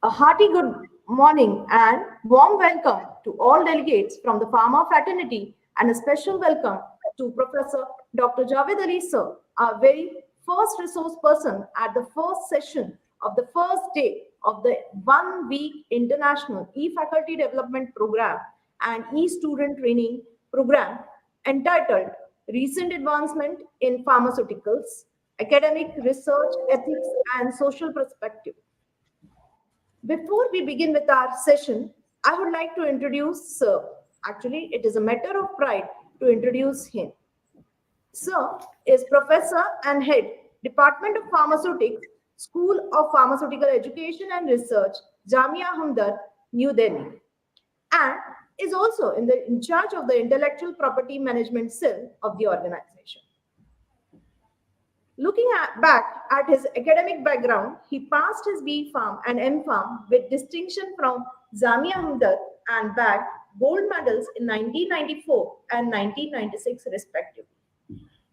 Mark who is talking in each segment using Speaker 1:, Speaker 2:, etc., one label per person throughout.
Speaker 1: A hearty good morning and warm welcome to all delegates from the Pharma fraternity and a special welcome to Professor Dr. Javed Ali sir, our very first resource person at the first session of the first day of the 1 week international e-faculty development program and e-student training program entitled Recent Advancement in Pharmaceuticals, Academic Research, Ethics and Social Perspective. Before we begin with our session, I would like to introduce Sir. Actually, it is a matter of pride to introduce him. Sir is Professor and Head, Department of Pharmaceutics, School of Pharmaceutical Education and Research, Jamia Hamdard, New Delhi, and is also in charge of the Intellectual Property Management Cell of the organization. Back at his academic background, he passed his B Pharm and M Pharm with distinction from Jamia Hamdard and bagged gold medals in 1994 and 1996 respectively.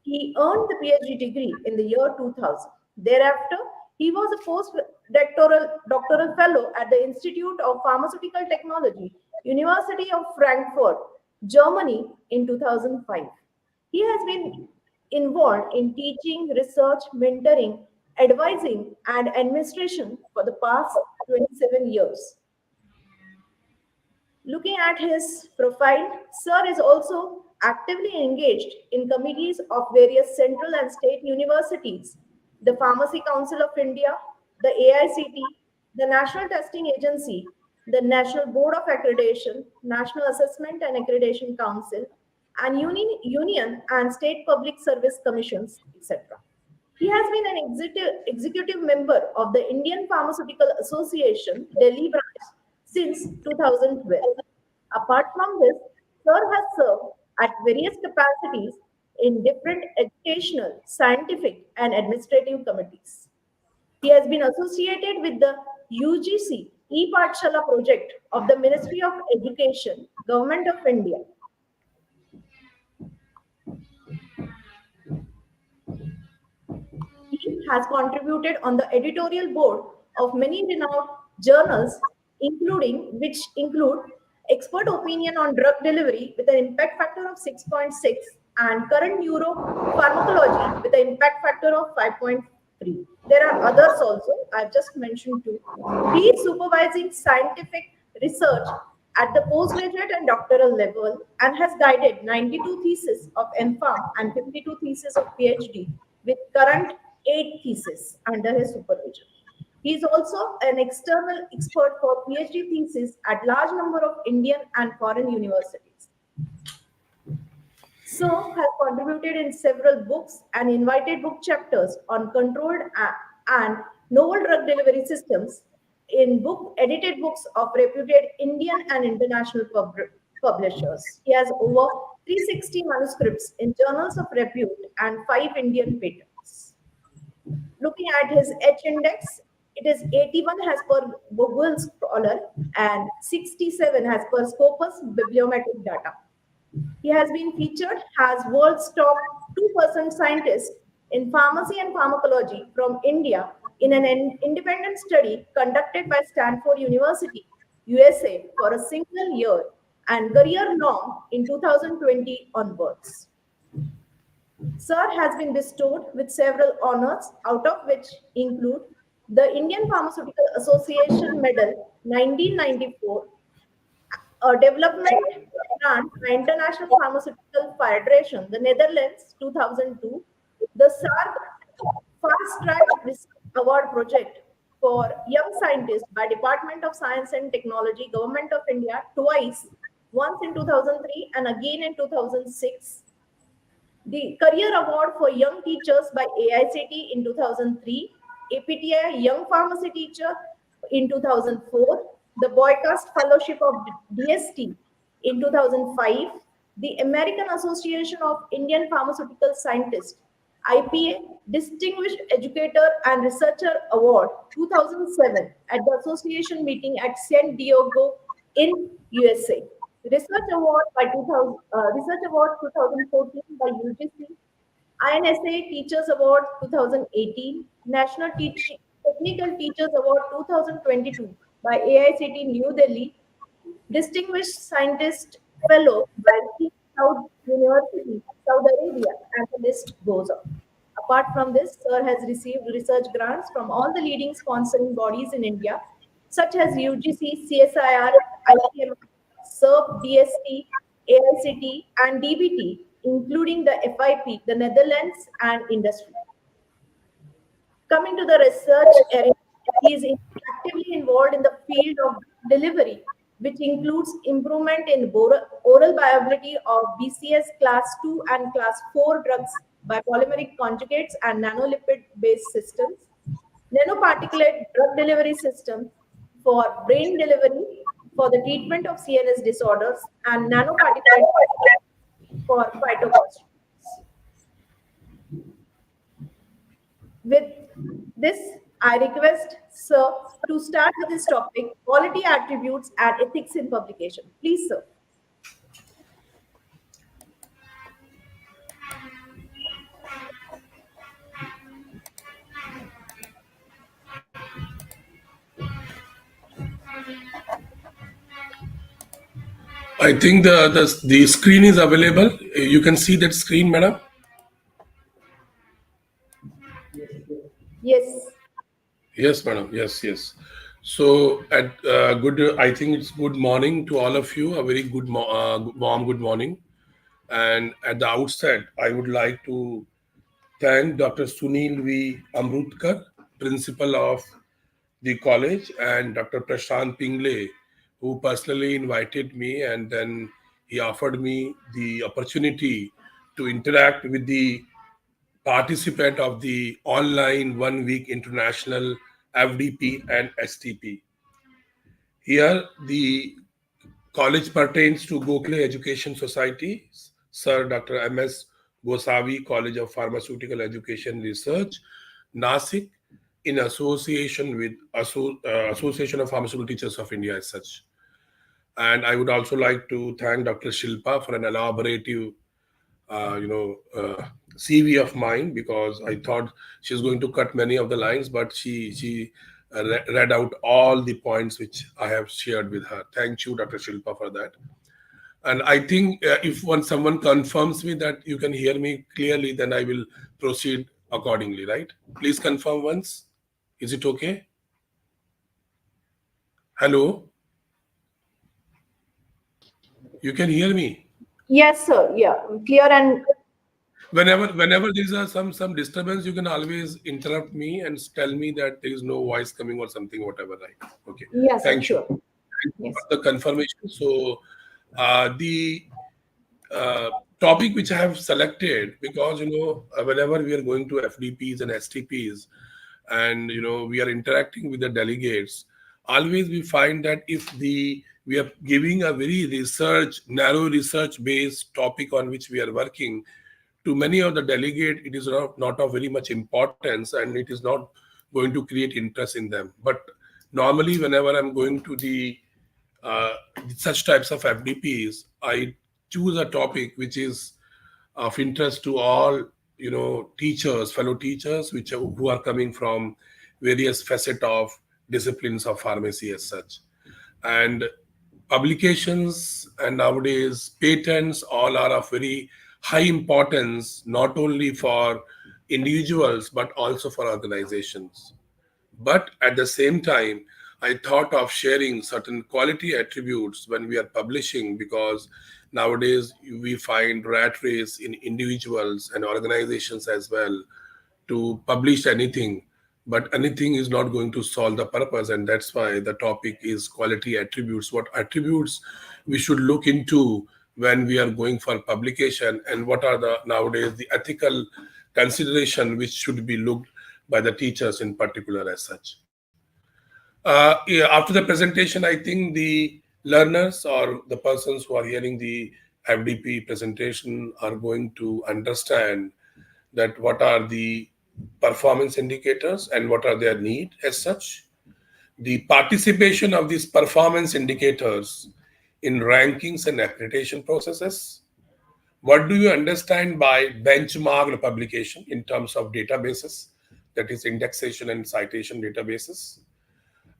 Speaker 1: He earned the PhD degree in the year 2000. Thereafter, he was a doctoral fellow at the Institute of Pharmaceutical Technology, University of Frankfurt, Germany in 2005. He has been involved in teaching, research, mentoring, advising, and administration for the past 27 years. Looking at his profile, Sir is also actively engaged in committees of various central and state universities, the Pharmacy Council of India, the AICT, the National Testing Agency, the National Board of Accreditation, National Assessment and Accreditation Council, and union and state public service commissions, etc. He has been an executive member of the Indian Pharmaceutical Association, Delhi branch, since 2012. Apart from this, Sir has served at various capacities in different educational, scientific, and administrative committees. He has been associated with the UGC e-Pathshala project of the Ministry of Education, Government of India. He has contributed on the editorial board of many renowned journals, which include Expert Opinion on Drug Delivery with an impact factor of 6.6 and Current Neuro Pharmacology with an impact factor of 5.3. There are others also, I've just mentioned two. He is supervising scientific research at the postgraduate and doctoral level and has guided 92 theses of MPharm and 52 theses of PhD with current 8 theses under his supervision. He is also an external expert for PhD theses at large number of Indian and foreign universities. So has contributed in several books and invited book chapters on controlled and novel drug delivery systems in edited books of reputed Indian and international publishers. He has over 360 manuscripts in journals of repute and 5 Indian patents. Looking at his H index, it is 81 as per Google Scholar and 67 as per Scopus bibliometric data. He has been featured as world's top 2% scientist in pharmacy and pharmacology from India in an independent study conducted by Stanford University, USA for a single year and career long in 2020 onwards. Sir has been bestowed with several honors, out of which include the Indian Pharmaceutical Association Medal 1994, a development grant by International Pharmaceutical Federation, the Netherlands 2002, the SARC Fast Track Research Award Project for Young Scientists by Department of Science and Technology, Government of India twice, once in 2003 and again in 2006. The Career Award for Young Teachers by AICT in 2003, APTI Young Pharmacy Teacher in 2004, the Boycast Fellowship of DST in 2005, the American Association of Indian Pharmaceutical Scientists, IPA Distinguished Educator and Researcher Award 2007 at the association meeting at San Diego in USA. Research Award 2014 by UGC, INSA Teachers Award 2018, National Technical Teachers Award 2022 by AICT New Delhi, Distinguished Scientist Fellow by King Saud University, Saudi Arabia, and the list goes on. Apart from this, Sir has received research grants from all the leading sponsoring bodies in India, such as UGC, CSIR, ICM, SERP, DST, AICT, and DBT, including the FIP, the Netherlands, and industry. Coming to the research area, he is actively involved in the field of delivery, which includes improvement in oral viability of BCS class 2 and class 4 drugs by polymeric conjugates and nanolipid based systems, nanoparticulate drug delivery systems for brain delivery for the treatment of CNS disorders, and nanoparticulate for phytoconstructs. With this, I request Sir to start with this topic, quality attributes and ethics in publication. Please, sir.
Speaker 2: I think the screen is available. You can see that screen, madam.
Speaker 1: Yes.
Speaker 2: Yes, madam. Yes. So at good, I think it's good morning to all of you. A very warm good morning. And at the outset, I would like to thank Dr. Sunil V. Amrutkar, principal of the college, and Dr. Prashant Pingle, who personally invited me, and then he offered me the opportunity to interact with the participant of the online 1 week international FDP and STP. Here, the college pertains to Gokhale Education Society, Sir Dr. M.S. Gosavi, College of Pharmaceutical Education Research, Nashik, in association with Association of Pharmaceutical Teachers of India as such. And I would also like to thank Dr. Shilpa for an elaborative CV of mine, because I thought she's going to cut many of the lines, but she read out all the points which I have shared with her. Thank you, Dr. Shilpa, for that. And I think if someone confirms me that you can hear me clearly, then I will proceed accordingly, right? Please confirm once. Is it okay? Hello? You can hear me?
Speaker 1: Yes, sir. Yeah, clear and
Speaker 2: Whenever there's some disturbance, you can always interrupt me and tell me that there is no voice coming or something, whatever, right? Okay.
Speaker 1: yes, sir.
Speaker 2: Thank you.
Speaker 1: Sure.
Speaker 2: Thank you
Speaker 1: Yes.
Speaker 2: for the confirmation. So the topic which I have selected, because whenever we are going to FDPs and STPs, and we are interacting with the delegates, always we find that if we are giving a very narrow research based topic on which we are working, to many of the delegate it is not of very much importance, and it is not going to create interest in them. But normally whenever I'm going to the uh, such types of FDPs, I choose a topic which is of interest to all teachers, fellow teachers, who are coming from various facet of disciplines of pharmacy as such. And publications and nowadays patents all are of very high importance, not only for individuals but also for organizations. But at the same time, I thought of sharing certain quality attributes when we are publishing, because nowadays we find rat race in individuals and organizations as well to publish anything, but anything is not going to solve the purpose. And that's why the topic is quality attributes. What attributes we should look into when we are going for publication, and what are the nowadays the ethical consideration which should be looked by the teachers in particular as such. Yeah, after the presentation, I think the learners or the persons who are hearing the FDP presentation are going to understand that what are the performance indicators and what are their need as such. The participation of these performance indicators in rankings and accreditation processes, What do you understand by benchmarked publication in terms of databases, that is indexation and citation databases?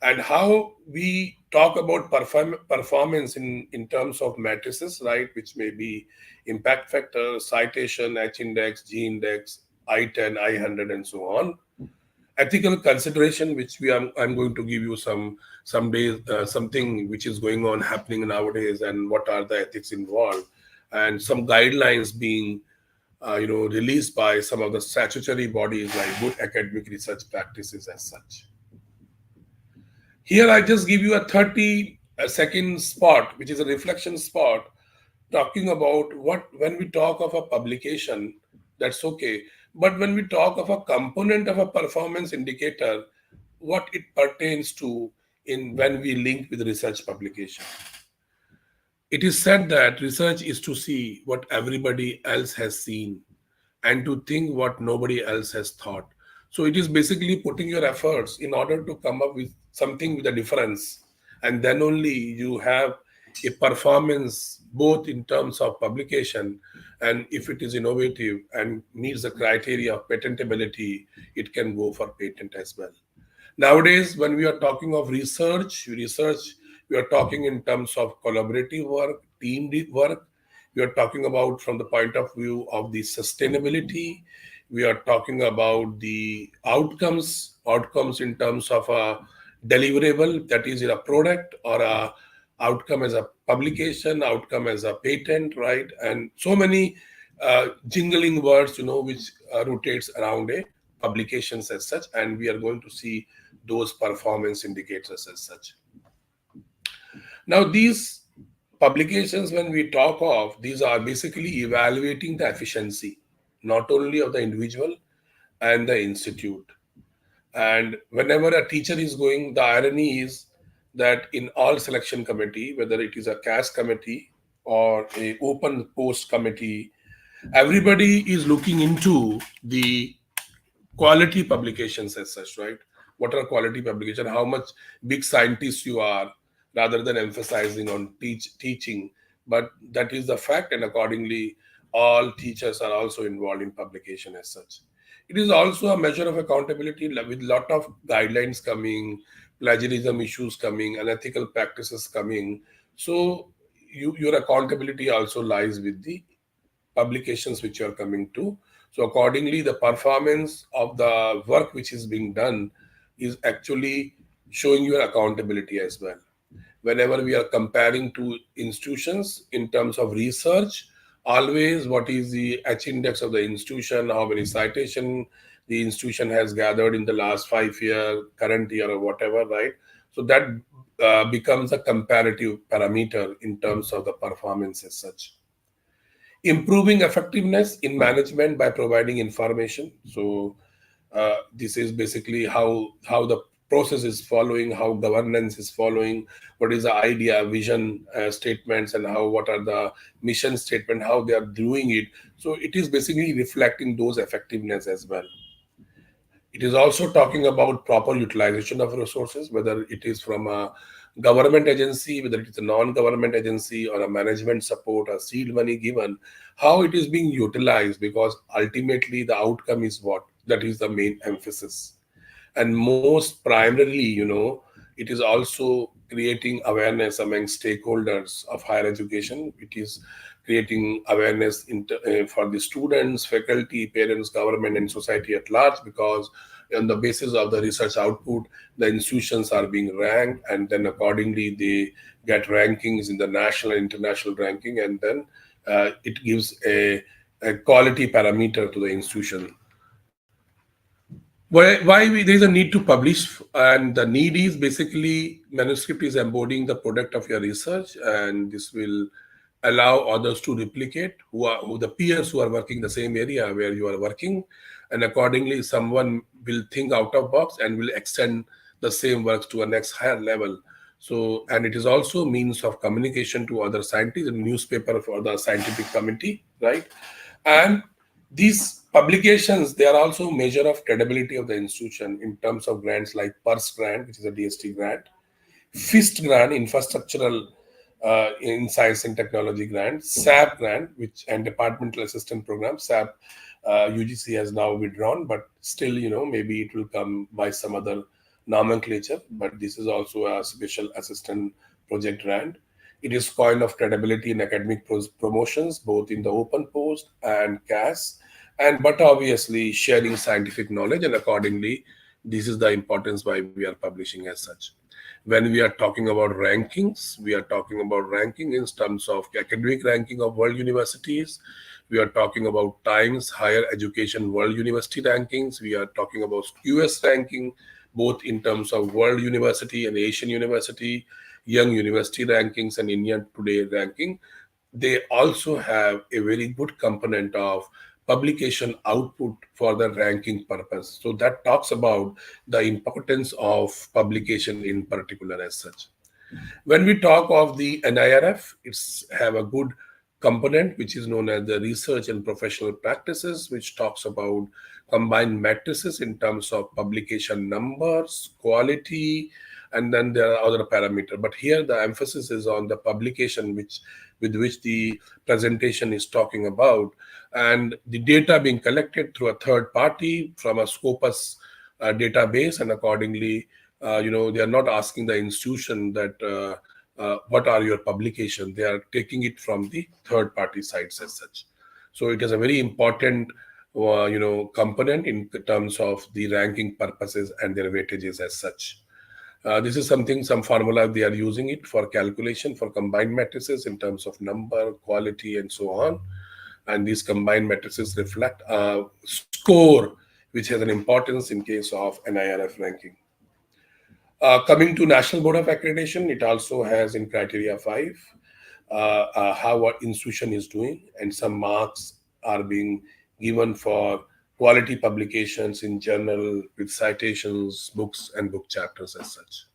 Speaker 2: And how we talk about performance in terms of matrices, right, which may be impact factor, citation, H index, G index, I10, I100, and so on. Ethical consideration, which I'm going to give you some days something which is going on happening nowadays, and what are the ethics involved, and some guidelines being released by some of the statutory bodies like good academic research practices as such. Here, I just give you a 30-second spot, which is a reflection spot, talking about what, when we talk of a publication, that's okay. But when we talk of a component of a performance indicator, what it pertains to in when we link with research publication. It is said that research is to see what everybody else has seen and to think what nobody else has thought. So it is basically putting your efforts in order to come up with something with a difference. And then only you have a performance both in terms of publication, and if it is innovative and meets the criteria of patentability, it can go for patent as well. Nowadays, when we are talking of research, we are talking in terms of collaborative work, work. We are talking about from the point of view of the sustainability. We are talking about the outcomes in terms of a deliverable, that is a product, or a outcome as a publication, outcome as a patent, right? And so many jingling words, which rotates around a publications as such, and we are going to see those performance indicators as such. Now, these publications, when we talk of, these are basically evaluating the efficiency, not only of the individual and the institute. And whenever a teacher is going, the irony is that in all selection committee, whether it is a CAS committee or a open post committee, everybody is looking into the quality publications as such, right? What are quality publication? How much big scientists you are, rather than emphasizing on teaching. But that is the fact, and accordingly, all teachers are also involved in publication as such. It is also a measure of accountability with lot of guidelines coming, plagiarism issues coming, unethical practices coming. So your accountability also lies with the publications which you are coming to. So accordingly, the performance of the work which is being done is actually showing your accountability as well. Whenever we are comparing two institutions in terms of research, always what is the H index of the institution, how many citation the institution has gathered in the last 5 year, current year, or whatever, right? So that becomes a comparative parameter in terms of the performance as such. Improving effectiveness in management by providing information. So this is basically how the process is following, how governance is following, what is the idea, vision statements, and what are the mission statement, how they are doing it. So it is basically reflecting those effectiveness as well. It is also talking about proper utilization of resources, whether it is from a government agency, whether it is a non-government agency, or a management support or seed money given, how it is being utilized, because ultimately the outcome is what? That is the main emphasis. And most primarily, it is also creating awareness among stakeholders of higher education. It is creating awareness for the students, faculty, parents, government, and society at large, because on the basis of the research output, the institutions are being ranked, and then accordingly they get rankings in the national and international ranking, and then it gives a quality parameter to the institution. There is a need to publish, and the need is basically manuscript is embodying the product of your research, and this will allow others to replicate who the peers who are working the same area where you are working, and accordingly someone will think out of box and will extend the same works to a next higher level. So, and it is also means of communication to other scientists and newspaper for the scientific committee, right? And these publications, they are also measure of credibility of the institution in terms of grants like PERS grant, which is a DST grant, FIST grant, infrastructural in Science and Technology grant, SAP grant, which and Departmental Assistant Program, SAP. UGC has now withdrawn, but still, maybe it will come by some other nomenclature. But this is also a special assistant project grant. It is coin of credibility in academic promotions, both in the open post and CAS, and but obviously sharing scientific knowledge, and accordingly, this is the importance why we are publishing as such. When we are talking about rankings, we are talking about ranking in terms of academic ranking of world universities. We are talking about Times Higher Education World University rankings. We are talking about US ranking, both in terms of World University and Asian University, Young University rankings, and India Today ranking. They also have a very good component of publication output for the ranking purpose. So that talks about the importance of publication in particular as such. When we talk of the NIRF, it's have a good component which is known as the research and professional practices, which talks about combined matrices in terms of publication numbers, quality, and then there are other parameters. But here the emphasis is on the publication which with which the presentation is talking about, and the data being collected through a third party from a Scopus database, and accordingly, they are not asking the institution that what are your publication. They are taking it from the third party sites as such. So it is a very important component in terms of the ranking purposes and their weightages as such. This is something, some formula they are using it for calculation for combined matrices in terms of number, quality, and so on. And these combined matrices reflect a score which has an importance in case of NIRF ranking. Coming to National Board of Accreditation, it also has in criteria 5 how what institution is doing, and some marks are being given for quality publications in journal with citations, books, and book chapters as such.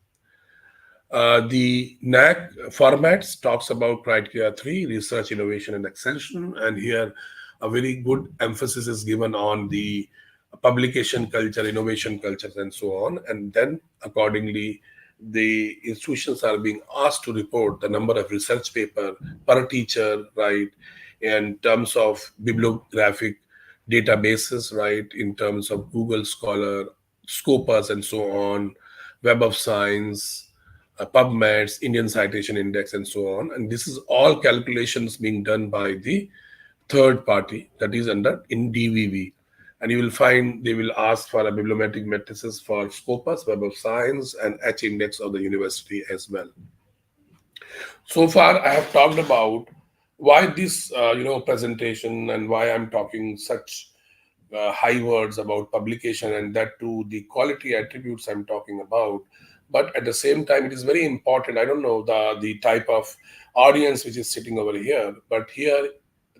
Speaker 2: The NAC formats talks about criteria 3, research, innovation, and extension, and here a very good emphasis is given on the publication culture, innovation cultures, and so on. And then accordingly, the institutions are being asked to report the number of research paper per teacher, right, in terms of bibliographic databases, right, in terms of Google Scholar, Scopus, and so on, Web of Science, PubMed's, Indian Citation Index, and so on. And this is all calculations being done by the third party that is under in DVV. And you will find they will ask for a bibliometric matrices for Scopus, Web of Science, and H index of the university as well. So far, I have talked about why this presentation and why I'm talking such high words about publication, and that too the quality attributes I'm talking about. But at the same time, it is very important. I don't know the type of audience which is sitting over here, but here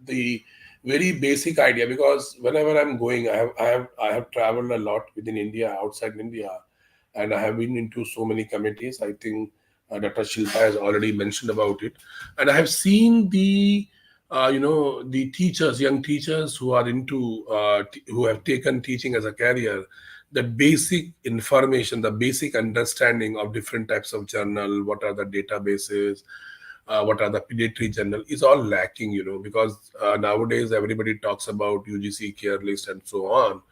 Speaker 2: the very basic idea, because whenever I'm going, I have traveled a lot within India, outside India, and I have been into so many committees. I think Dr. Shilpa has already mentioned about it, and I have seen the teachers, young teachers who are into who have taken teaching as a career. The basic information, the basic understanding of different types of journal, what are the databases, what are the pediatric journal, is all lacking, because nowadays everybody talks about UGC care list and so on.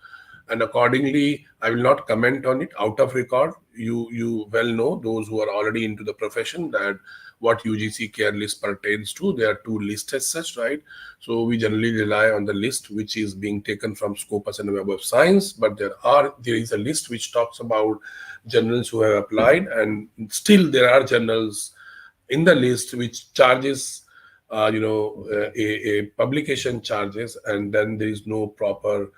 Speaker 2: And accordingly, I will not comment on it out of record. You well know, those who are already into the profession, that what UGC care list pertains to. There are two lists as such, right? So we generally rely on the list which is being taken from Scopus and Web of Science, but there is a list which talks about journals who have applied, and still there are journals in the list which charges a publication charges, and then there is no proper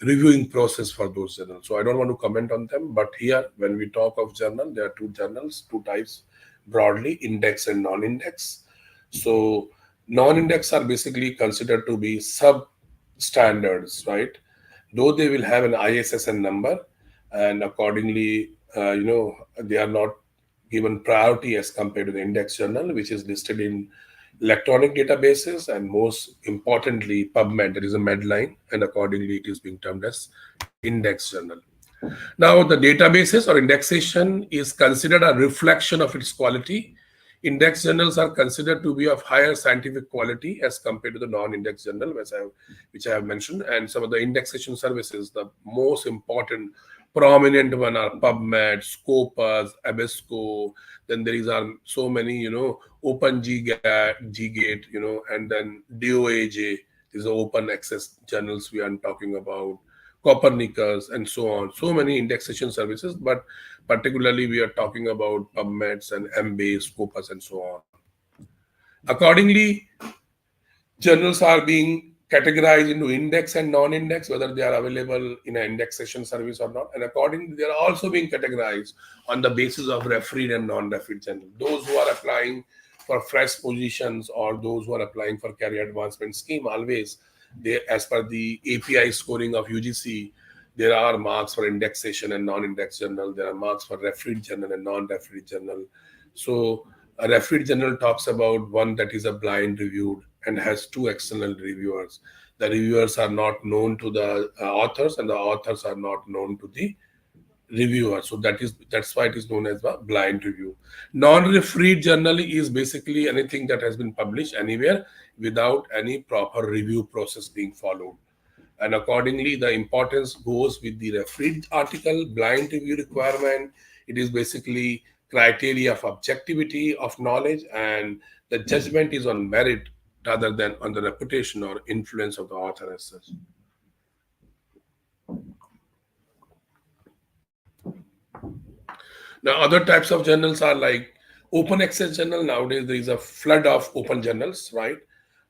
Speaker 2: reviewing process for those journals. So I don't want to comment on them, but here when we talk of journal, there are two journals, two types broadly, index and non-index. So non-index are basically considered to be sub-standards, right? Though they will have an ISSN number, and accordingly, they are not given priority as compared to the index journal, which is listed in electronic databases, and most importantly, PubMed, there is a Medline, and accordingly it is being termed as index journal. Now, the databases or indexation is considered a reflection of its quality. Index journals are considered to be of higher scientific quality as compared to the non-index journal, which I have mentioned. And some of the indexation services, the most important, prominent one are PubMed, Scopus, Abesco. Then there is so many, Open Gate, and then DOAJ. These are open access journals we are talking about. Copernicus and so on. So many indexation services, but particularly we are talking about PubMeds and Embase, Scopus, and so on. Accordingly, journals are being categorized into index and non-index, whether they are available in an indexation service or not. And accordingly, they are also being categorized on the basis of refereed and non-refereed journal. Those who are applying for fresh positions or those who are applying for career advancement scheme, always they, as per the API scoring of UGC, there are marks for indexation and non-index journal. There are marks for refereed journal and non-refereed journal. So a refereed journal talks about one that is a blind reviewed and has two external reviewers. The reviewers are not known to the authors, and the authors are not known to the reviewer. So that's why it is known as a blind review. Non-refereed journal is basically anything that has been published anywhere without any proper review process being followed. And accordingly, the importance goes with the refereed article, blind review requirement. It is basically criteria of objectivity of knowledge, and the judgment is on merit rather than on the reputation or influence of the author as such. Now, other types of journals are like open access journal. Nowadays, there is a flood of open journals, right?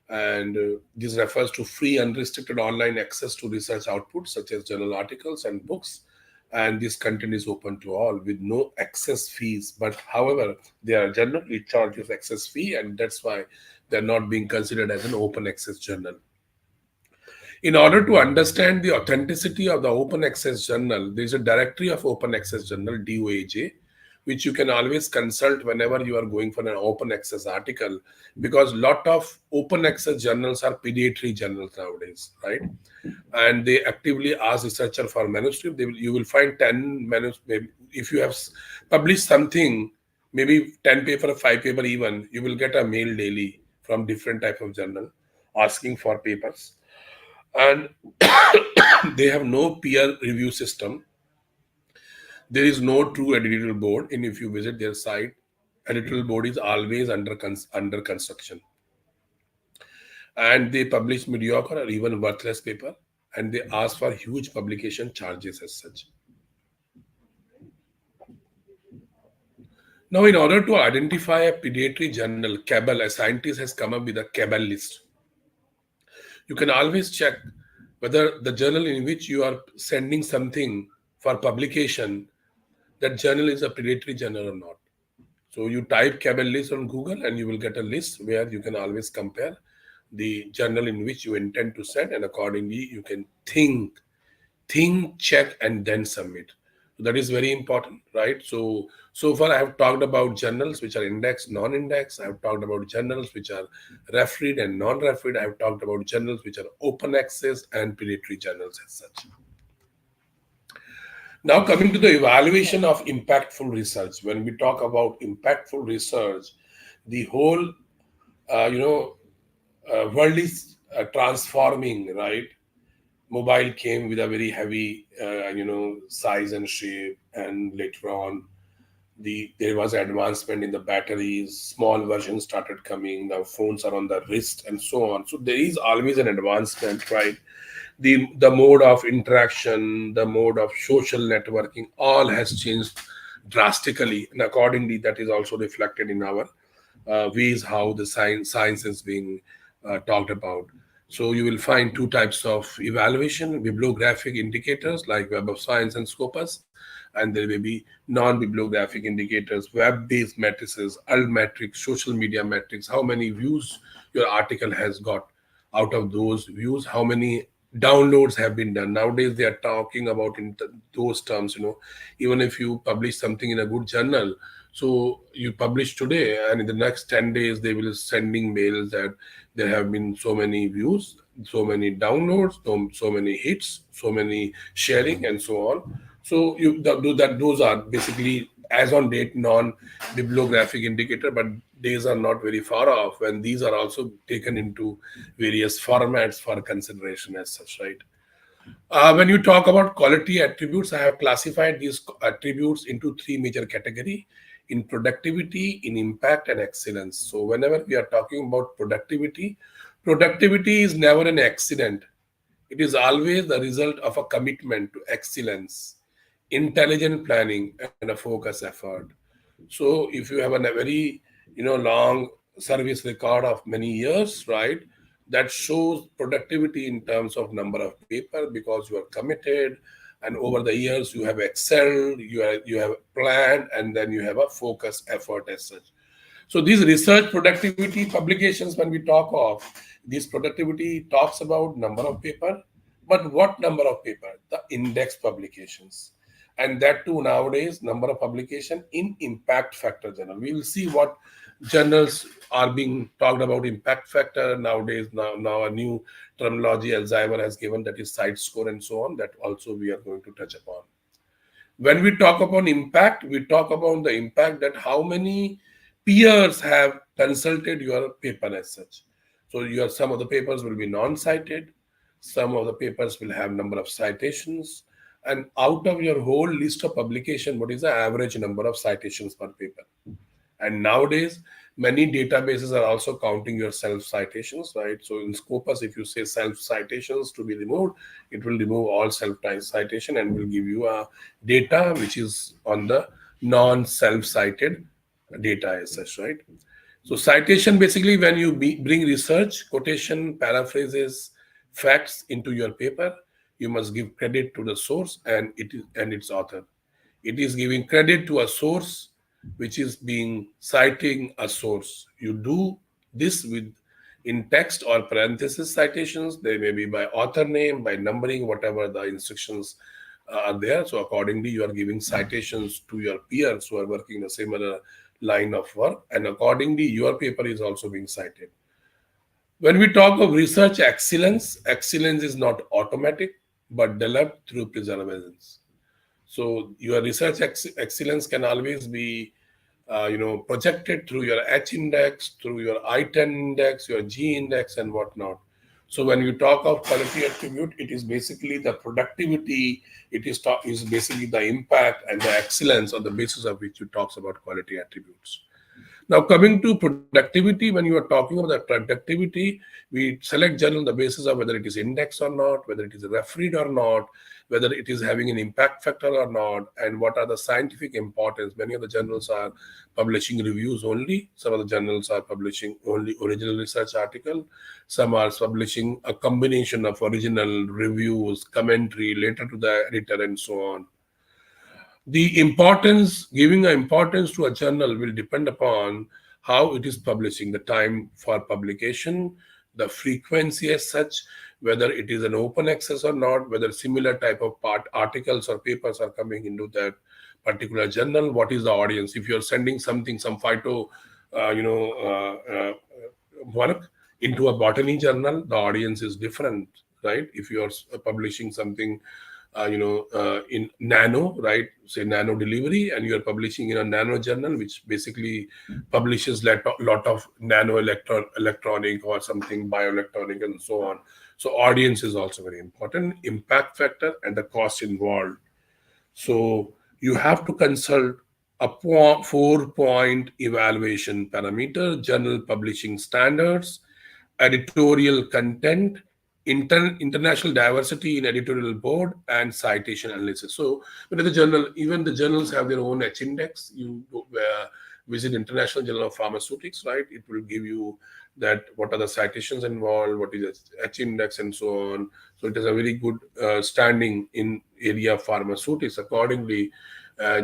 Speaker 2: And this refers to free, unrestricted online access to research outputs such as journal articles and books. And this content is open to all with no access fees. But however, they are generally charges access fee, and that's why they're not being considered as an open access journal. In order to understand the authenticity of the open access journal, there is a directory of open access journal, DOAJ, which you can always consult whenever you are going for an open access article, because a lot of open access journals are pediatric journals nowadays, right? And they actively ask researcher for manuscript. You will find 10 manuscripts. If you have published something, maybe 10 paper, 5 paper even, you will get a mail daily from different type of journal asking for papers. And they have no peer review system. There is no true editorial board, and if you visit their site, editorial board is always under construction. And they publish mediocre or even worthless paper, and they ask for huge publication charges as such. Now, in order to identify a pediatric journal, CABEL, a scientist has come up with a CABEL list. You can always check whether the journal in which you are sending something for publication, that journal is a predatory journal or not. So you type CABEL list on Google and you will get a list where you can always compare the journal in which you intend to send, and accordingly you can think, check, and then submit. So that is very important, right? So far I have talked about journals which are indexed, non-indexed. I have talked about journals which are refereed and non-refereed. I have talked about journals which are open access and predatory journals as such. Now, coming to the evaluation of impactful research. When we talk about impactful research, the whole, world is transforming, right? Mobile came with a very heavy, size and shape, and later on, there was advancement in the batteries. Small versions started coming. Now phones are on the wrist and so on. So there is always an advancement, right? The mode of interaction, the mode of social networking, all has changed drastically, and accordingly, that is also reflected in our ways how the science is being talked about. So you will find two types of evaluation: bibliographic indicators like Web of Science and Scopus, and there may be non-bibliographic indicators, web-based matrices, alt metrics, social media metrics, how many views your article has got. Out of those views, how many downloads have been done. Nowadays they are talking about in those terms. Even if you publish something in a good journal, so you publish today and in the next 10 days they will sending mails that there have been so many views, so many downloads, so many hits, so many sharing, and so on. So those are basically as on date non-bibliographic indicator, but days are not very far off when these are also taken into various formats for consideration as such, right? When you talk about quality attributes, I have classified these attributes into three major categories: in productivity, in impact, and excellence. So whenever we are talking about productivity, productivity is never an accident. It is always the result of a commitment to excellence, intelligent planning, and a focus effort. So if you have a very long service record of many years, right, that shows productivity in terms of number of paper because you are committed, and over the years you have excelled, you have planned, and then you have a focus effort as such. So these research productivity publications, when we talk of this productivity, talks about number of paper, but what number of paper? The index publications, and that too nowadays number of publication in impact factor journal. We will see what journals are being talked about impact factor nowadays. Now a new terminology Alzheimer has given, that is site score and so on. That also we are going to touch upon. When we talk about impact, we talk about the impact that how many peers have consulted your paper as such. So your some of the papers will be non-cited, some of the papers will have number of citations, and out of your whole list of publication, what is the average number of citations per paper? And nowadays, many databases are also counting your self citations, right? So in Scopus, if you say self citations to be removed, it will remove all self citation and will give you a data which is on the non self cited data as such, right? So citation basically when you bring research, quotation, paraphrases, facts into your paper, you must give credit to the source and its author. It is giving credit to a source which is being citing a source. You do this with in text or parenthesis citations. They may be by author name, by numbering, whatever the instructions are there. So accordingly, you are giving citations to your peers who are working the similar line of work, and accordingly, your paper is also being cited. When we talk of research excellence, excellence is not automatic but developed through perseverance. So your research excellence can always be, projected through your H index, through your I-10 index, your G index, and whatnot. So when you talk of quality attribute, it is basically the productivity. Is basically the impact and the excellence on the basis of which you talks about quality attributes. Now, coming to productivity, when you are talking about the productivity, we select journal on the basis of whether it is indexed or not, whether it is refereed or not, whether it is having an impact factor or not, and what are the scientific importance. Many of the journals are publishing reviews only. Some of the journals are publishing only original research article. Some are publishing a combination of original reviews, commentary, letter to the editor, and so on. The importance, giving an importance to a journal will depend upon how it is publishing, the time for publication, the frequency as such, whether it is an open access or not, whether similar type of articles or papers are coming into that particular journal, what is the audience. If you're sending something, some phyto work into a botany journal, the audience is different, right? If you are publishing something in nano, right? Say nano delivery, and you are publishing in a nano journal, which basically publishes lot of nano electronic or something bioelectronic and so on. So audience is also very important, impact factor, and the cost involved. So you have to consult a 4-point evaluation parameter: journal publishing standards, editorial content, international diversity in editorial board, and citation analysis. So when the journal, even the journals have their own H index. You visit International Journal of Pharmaceuticals, right? It will give you that what are the citations involved, what is the H index, and so on. So it is a very good standing in area of pharmaceutics. Accordingly, uh,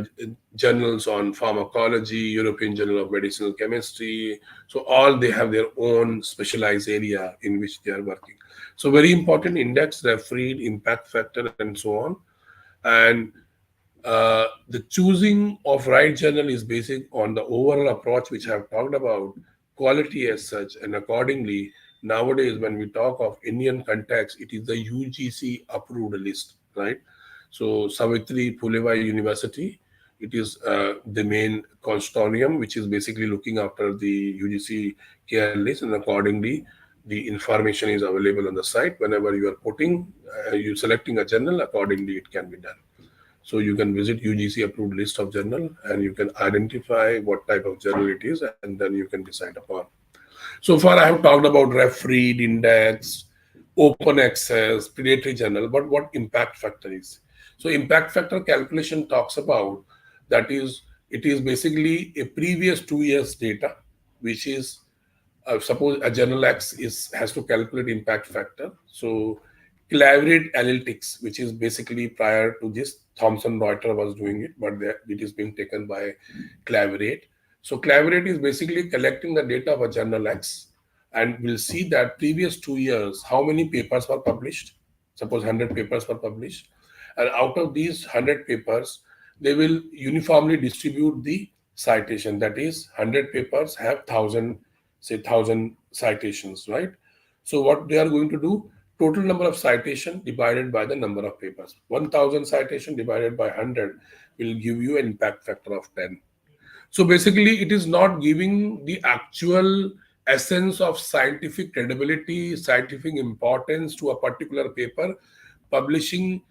Speaker 2: journals on pharmacology, European Journal of Medicinal Chemistry, so all they have their own specialized area in which they are working. So very important: index, refereed, impact factor, and so on. And the choosing of right journal is based on the overall approach which I have talked about, quality as such, and accordingly, nowadays when we talk of Indian context, it is the UGC approved list, right? So Savitri Phule University It is the main consortium which is basically looking after the UGC care list, and accordingly, the information is available on the site. Whenever you are you selecting a journal, accordingly it can be done. So you can visit UGC approved list of journal, and you can identify what type of journal it is, and then you can decide upon. So far, I have talked about refereed, index, open access, predatory journal, but what impact factor is? So impact factor calculation talks about, that is, it is basically a previous 2 years data, which is suppose a journal X is has to calculate impact factor. So collaborate analytics, which is basically prior to this, Thomson Reuters was doing it, but it is being taken by Collaborate. So Collaborate is basically collecting the data of a journal X, and we'll see that previous 2 years, how many papers were published. Suppose 100 papers were published, and out of these 100 papers, they will uniformly distribute the citation. That is, 100 papers have 1,000, say 1,000 citations, right? So what they are going to do, total number of citation divided by the number of papers. 1,000 citation divided by 100 will give you an impact factor of 10. So basically, it is not giving the actual essence of scientific credibility, scientific importance to a particular paper publishing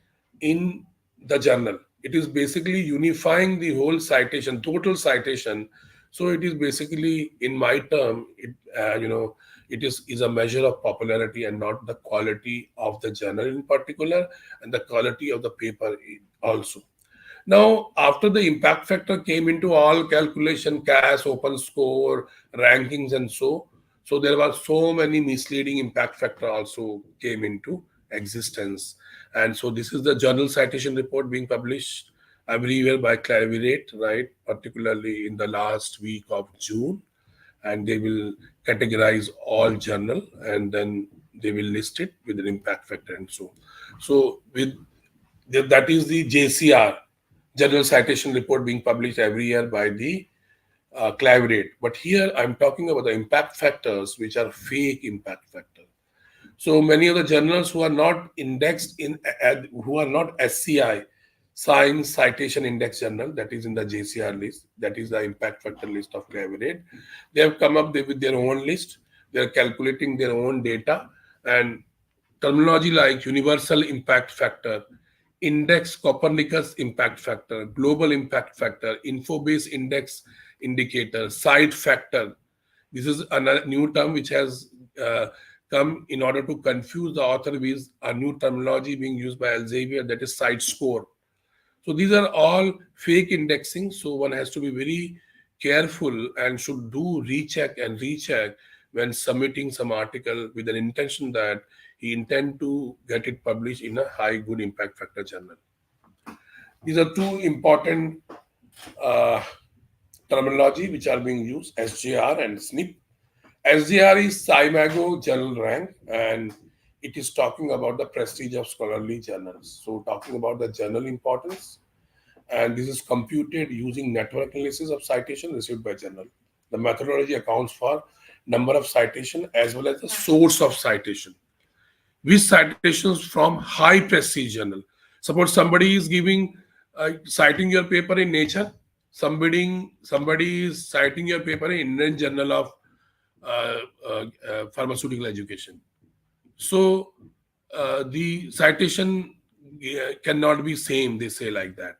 Speaker 2: in the journal. It is basically unifying the whole citation, total citation. So it is basically, in my term, it is a measure of popularity and not the quality of the journal in particular, and the quality of the paper also. Now, after the impact factor came into all calculation, CAS, open score, rankings, and so there were so many misleading impact factor also came into existence. And so this is the journal citation report being published everywhere by Clavirate, right? Particularly in the last week of June, and they will categorize all journal, and then they will list it with an impact factor and so. So with that is the JCR, General Citation Report, being published every year by the Collaborate. But here I'm talking about the impact factors, which are fake impact factors. So many of the journals who are not indexed who are not SCI, Science Citation Index Journal, that is in the JCR list, that is the impact factor list of Collaborate. They have come up with their own list. They are calculating their own data, and terminology like universal impact factor, index Copernicus impact factor, global impact factor, info-based index indicator, side factor. This is a new term which has come in order to confuse the author with a new terminology being used by Elsevier, that is side score. So these are all fake indexing. So one has to be very careful and should do recheck and recheck when submitting some article with an intention that he intend to get it published in a high good impact factor journal. These are two important uh, terminology which are being used, SJR and SNP. SJR is SciMago Journal Rank, and it is talking about the prestige of scholarly journals. So talking about the journal importance, and this is computed using network analysis of citation received by journal. The methodology accounts for number of citation as well as the source of citation, with citations from high prestige journal. Suppose somebody is giving citing your paper in Nature, somebody is citing your paper in Indian Journal of Pharmaceutical Education. So the citation cannot be same. They say like that.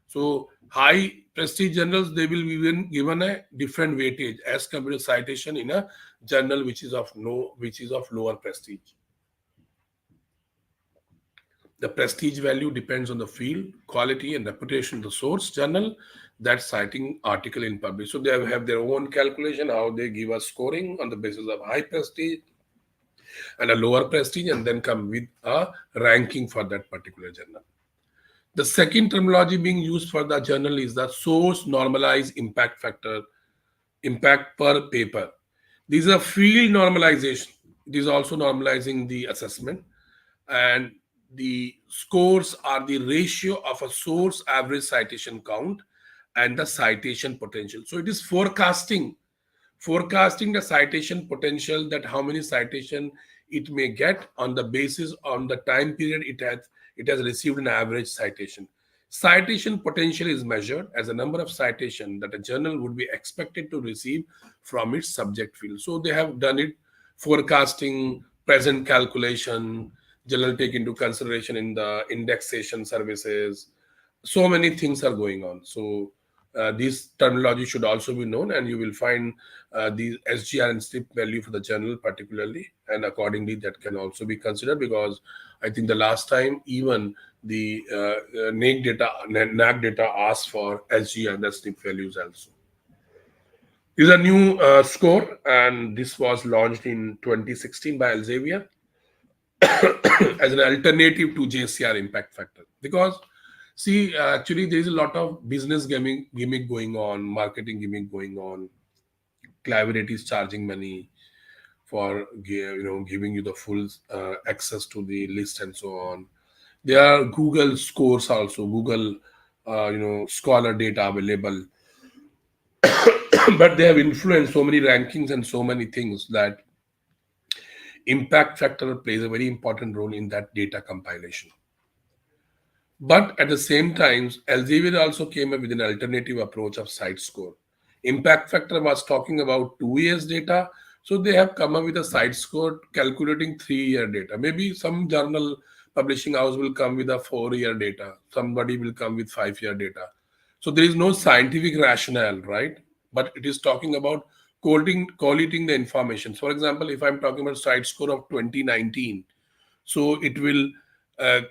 Speaker 2: So high prestige journals, they will be given a different weightage as compared to citation in a journal which is of lower prestige. The prestige value depends on the field, quality, and reputation of the source journal that's citing article in public. So they have their own calculation how they give us scoring on the basis of high prestige and a lower prestige, and then come with a ranking for that particular journal. The second terminology being used for the journal is the source normalized impact factor, impact per paper. These are field normalization. It is also normalizing the assessment, and the scores are the ratio of a source average citation count and the citation potential. So it is forecasting the citation potential, that how many citation it may get on the basis on the time period it has received an average citation. Citation potential is measured as a number of citation that a journal would be expected to receive from its subject field. So they have done it forecasting, present calculation, journal take into consideration in the indexation services. So many things are going on. So this terminology should also be known, and you will find the SGR and STIP value for the journal particularly, and accordingly that can also be considered, because I think the last time even the NAC data asked for SGR and STIP values also. This is a new score, and this was launched in 2016 by Elsevier as an alternative to JCR impact factor. Because, see, actually, there is a lot of business gimmick going on, marketing gimmick going on. Collaborative is charging money for giving you the full access to the list and so on. There are Google scores also, Google scholar data available, but they have influenced so many rankings and so many things that impact factor plays a very important role in that data compilation. But at the same time, Elsevier also came up with an alternative approach of site score. Impact factor was talking about 2 years data, so they have come up with a site score calculating 3 year data. Maybe some journal publishing house will come with a 4 year data, somebody will come with 5 year data. So there is no scientific rationale, right? But it is talking about collating the information. For example, if I'm talking about site score of 2019, so it will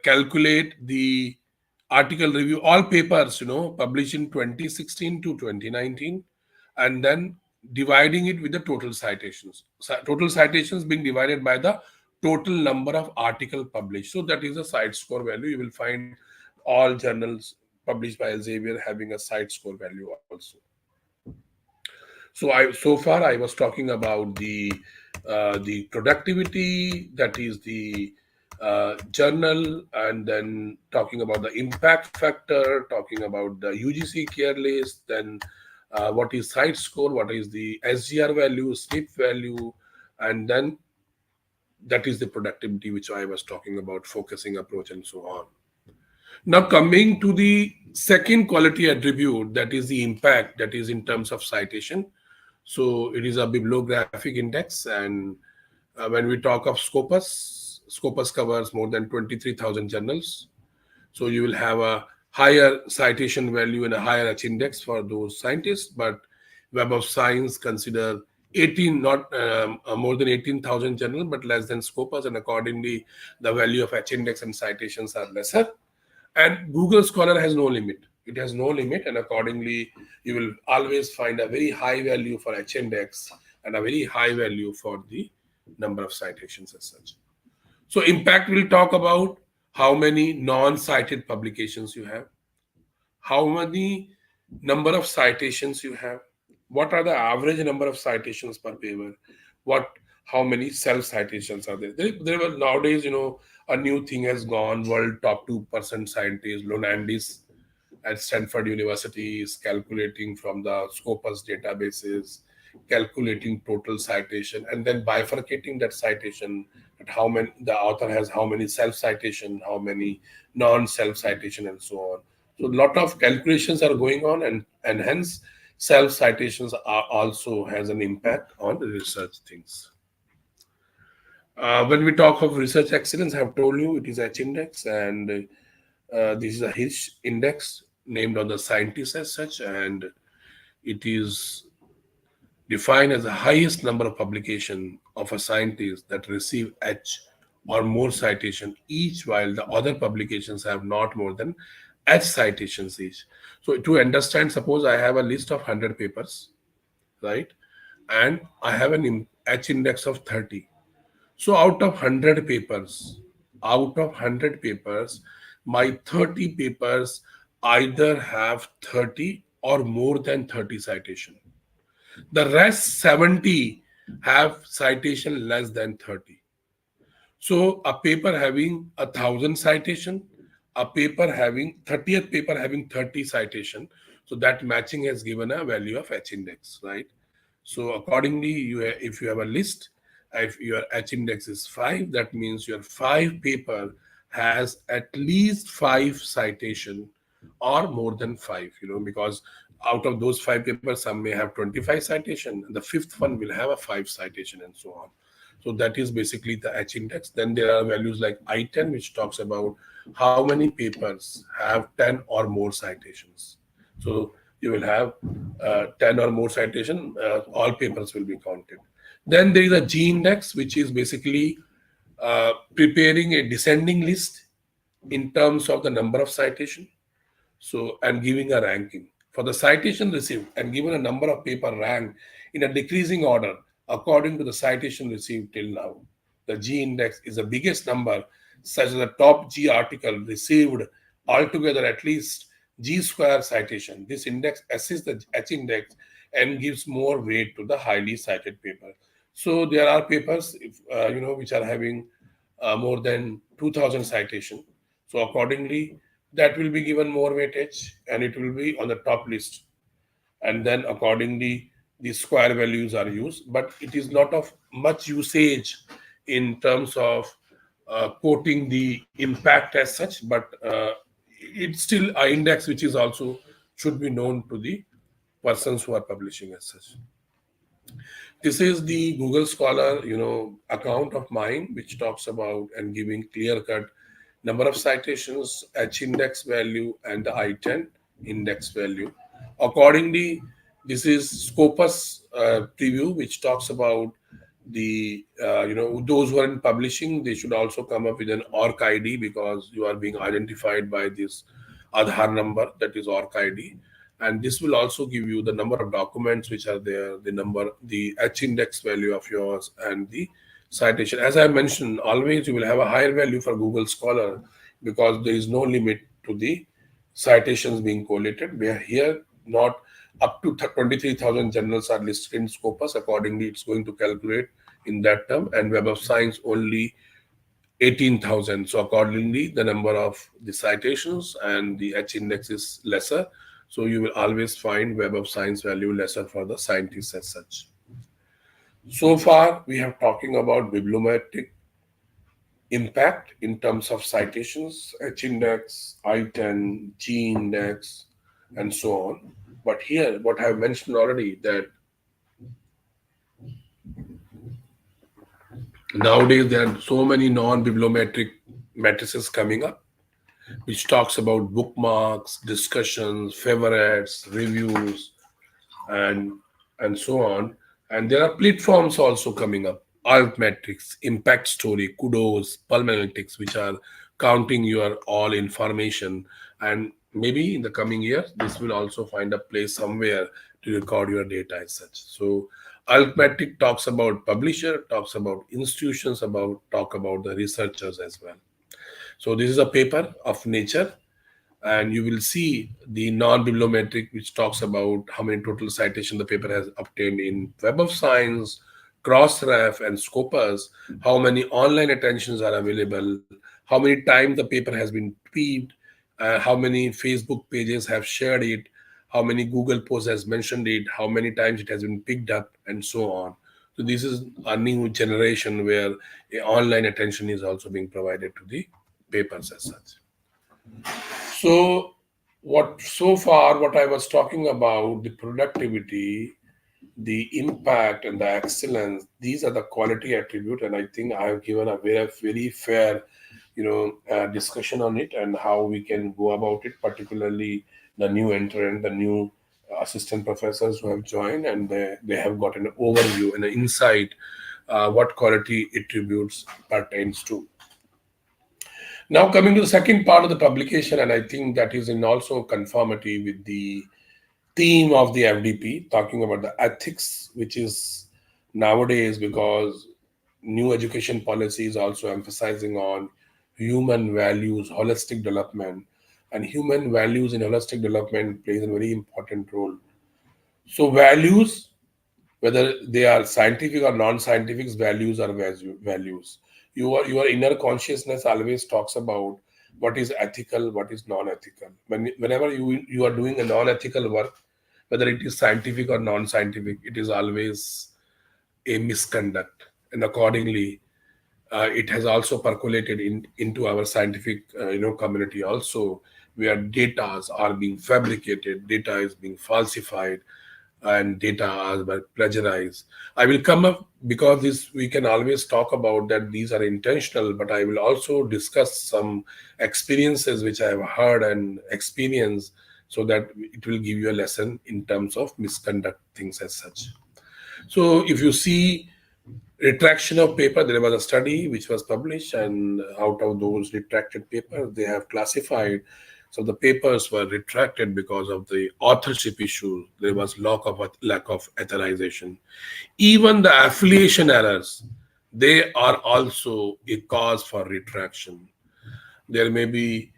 Speaker 2: calculate the article review, all papers published in 2016 to 2019, and then dividing it with the total citations. Total citations being divided by the total number of article published. So that is a site score value. You will find all journals published by Elsevier having a site score value also. So far I was talking about the productivity, that is the journal, and then talking about the impact factor, talking about the UGC care list, then what is site score, what is the SGR value, SNP value, and then that is the productivity which I was talking about, focusing approach and so on. Now coming to the second quality attribute, that is the impact, that is in terms of citation. So it is a bibliographic index, and when we talk of Scopus covers more than 23,000 journals. So you will have a higher citation value and a higher H index for those scientists. But Web of Science consider 18, not more than 18,000 journals, but less than Scopus, and accordingly the value of H index and citations are lesser. And Google Scholar has no limit. It has no limit, and accordingly, you will always find a very high value for H index and a very high value for the number of citations as such. So, impact will talk about how many non-cited publications you have, how many number of citations you have, what are the average number of citations per paper, how many self citations are there. There were nowadays, a new thing has gone. World top 2% scientist Lonandis at Stanford University is calculating from the Scopus databases, calculating total citation, and then bifurcating that citation at how many the author has, how many self citation, how many non-self citation, and so on. So a lot of calculations are going on, and hence self citations are also has an impact on the research things. When we talk of research excellence, I have told you it is H index, and this is a H index named on the scientist as such, and it is defined as the highest number of publication of a scientist that receive H or more citation each, while the other publications have not more than H citations each. So to understand, suppose I have a list of 100 papers, right, and I have an H index of 30. So out of 100 papers, my 30 papers either have 30 or more than 30 citation. The rest 70 have citation less than 30. So a paper having 1,000 citation, a paper having 30th paper having 30 citation. So that matching has given a value of H index, right? So accordingly, if you have a list, if your H index is 5, that means your 5 paper has at least 5 citation or more than five, because out of those five papers, some may have 25 citation, and the fifth one will have a five citation, and so on. So that is basically the H index. Then there are values like I-10, which talks about how many papers have 10 or more citations. So you will have 10 or more citation, all papers will be counted. Then there is a G index, which is basically preparing a descending list in terms of the number of citation. So, and giving a ranking for the citation received and given a number of paper ranked in a decreasing order according to the citation received till now. The G index is the biggest number, such as the top G article received altogether at least G square citation. This index assists the H index and gives more weight to the highly cited paper. So there are papers, which are having more than 2,000 citation. So accordingly, that will be given more weightage and it will be on the top list. And then accordingly, the square values are used, but it is not of much usage in terms of quoting the impact as such, but it's still an index which is also should be known to the persons who are publishing as such. This is the Google Scholar, account of mine, which talks about and giving clear-cut number of citations, H index value, and the I-10 index value. Accordingly, this is Scopus preview, which talks about the those who are in publishing, they should also come up with an ORC ID because you are being identified by this Aadhaar number, that is ORC ID. And this will also give you the number of documents which are there, the number, the H index value of yours, and the citation. As I mentioned, always you will have a higher value for Google Scholar because there is no limit to the citations being collated. We are here not up to 23,000 journals are listed in Scopus. Accordingly, it's going to calculate in that term, and Web of Science only 18,000. So accordingly, the number of the citations and the H index is lesser. So you will always find Web of Science value lesser for the scientists as such. So far, we have talking about bibliometric impact in terms of citations, H index, I-10, G index, and so on. But here, what I have mentioned already, that nowadays there are so many non-bibliometric matrices coming up, which talks about bookmarks, discussions, favorites, reviews, and so on. And there are platforms also coming up: Altmetrics, Impact Story, Kudos, Pulmonalytics, which are counting your all information. And maybe in the coming years, this will also find a place somewhere to record your data as such. So Altmetric talks about publisher, talks about institutions, talk about the researchers as well. So this is a paper of Nature, and you will see the non-bibliometric, which talks about how many total citation the paper has obtained in Web of Science, Crossref, and Scopus, how many online attentions are available, how many times the paper has been tweeted, how many Facebook pages have shared it, how many Google posts has mentioned it, how many times it has been picked up, and so on. So this is a new generation where online attention is also being provided to the papers as such. So what I was talking about, the productivity, the impact, and the excellence, these are the quality attribute, and I think I have given a very fair discussion on it and how we can go about it, particularly the new entrant, the new assistant professors who have joined, and they have got an overview and an insight what quality attributes pertains to. Now coming to the second part of the publication, and I think that is in also conformity with the theme of the FDP, talking about the ethics, which is nowadays, because new education policy is also emphasizing on human values, holistic development, and human values in holistic development plays a very important role. So values, whether they are scientific or non-scientific, values are values. Your inner consciousness always talks about what is ethical, what is non-ethical. Whenever you are doing a non-ethical work, whether it is scientific or non-scientific, it is always a misconduct, and accordingly, it has also percolated into our scientific community also, where data are being fabricated, data is being falsified, and data are plagiarized. I will come up because this we can always talk about that these are intentional, but I will also discuss some experiences which I have heard and experienced so that it will give you a lesson in terms of misconduct things as such. So if you see retraction of paper, there was a study which was published, and out of those retracted papers, they have classified. So the papers were retracted because of the authorship issue. There was lack of authorization. Even the affiliation errors, they are also a cause for retraction. There may be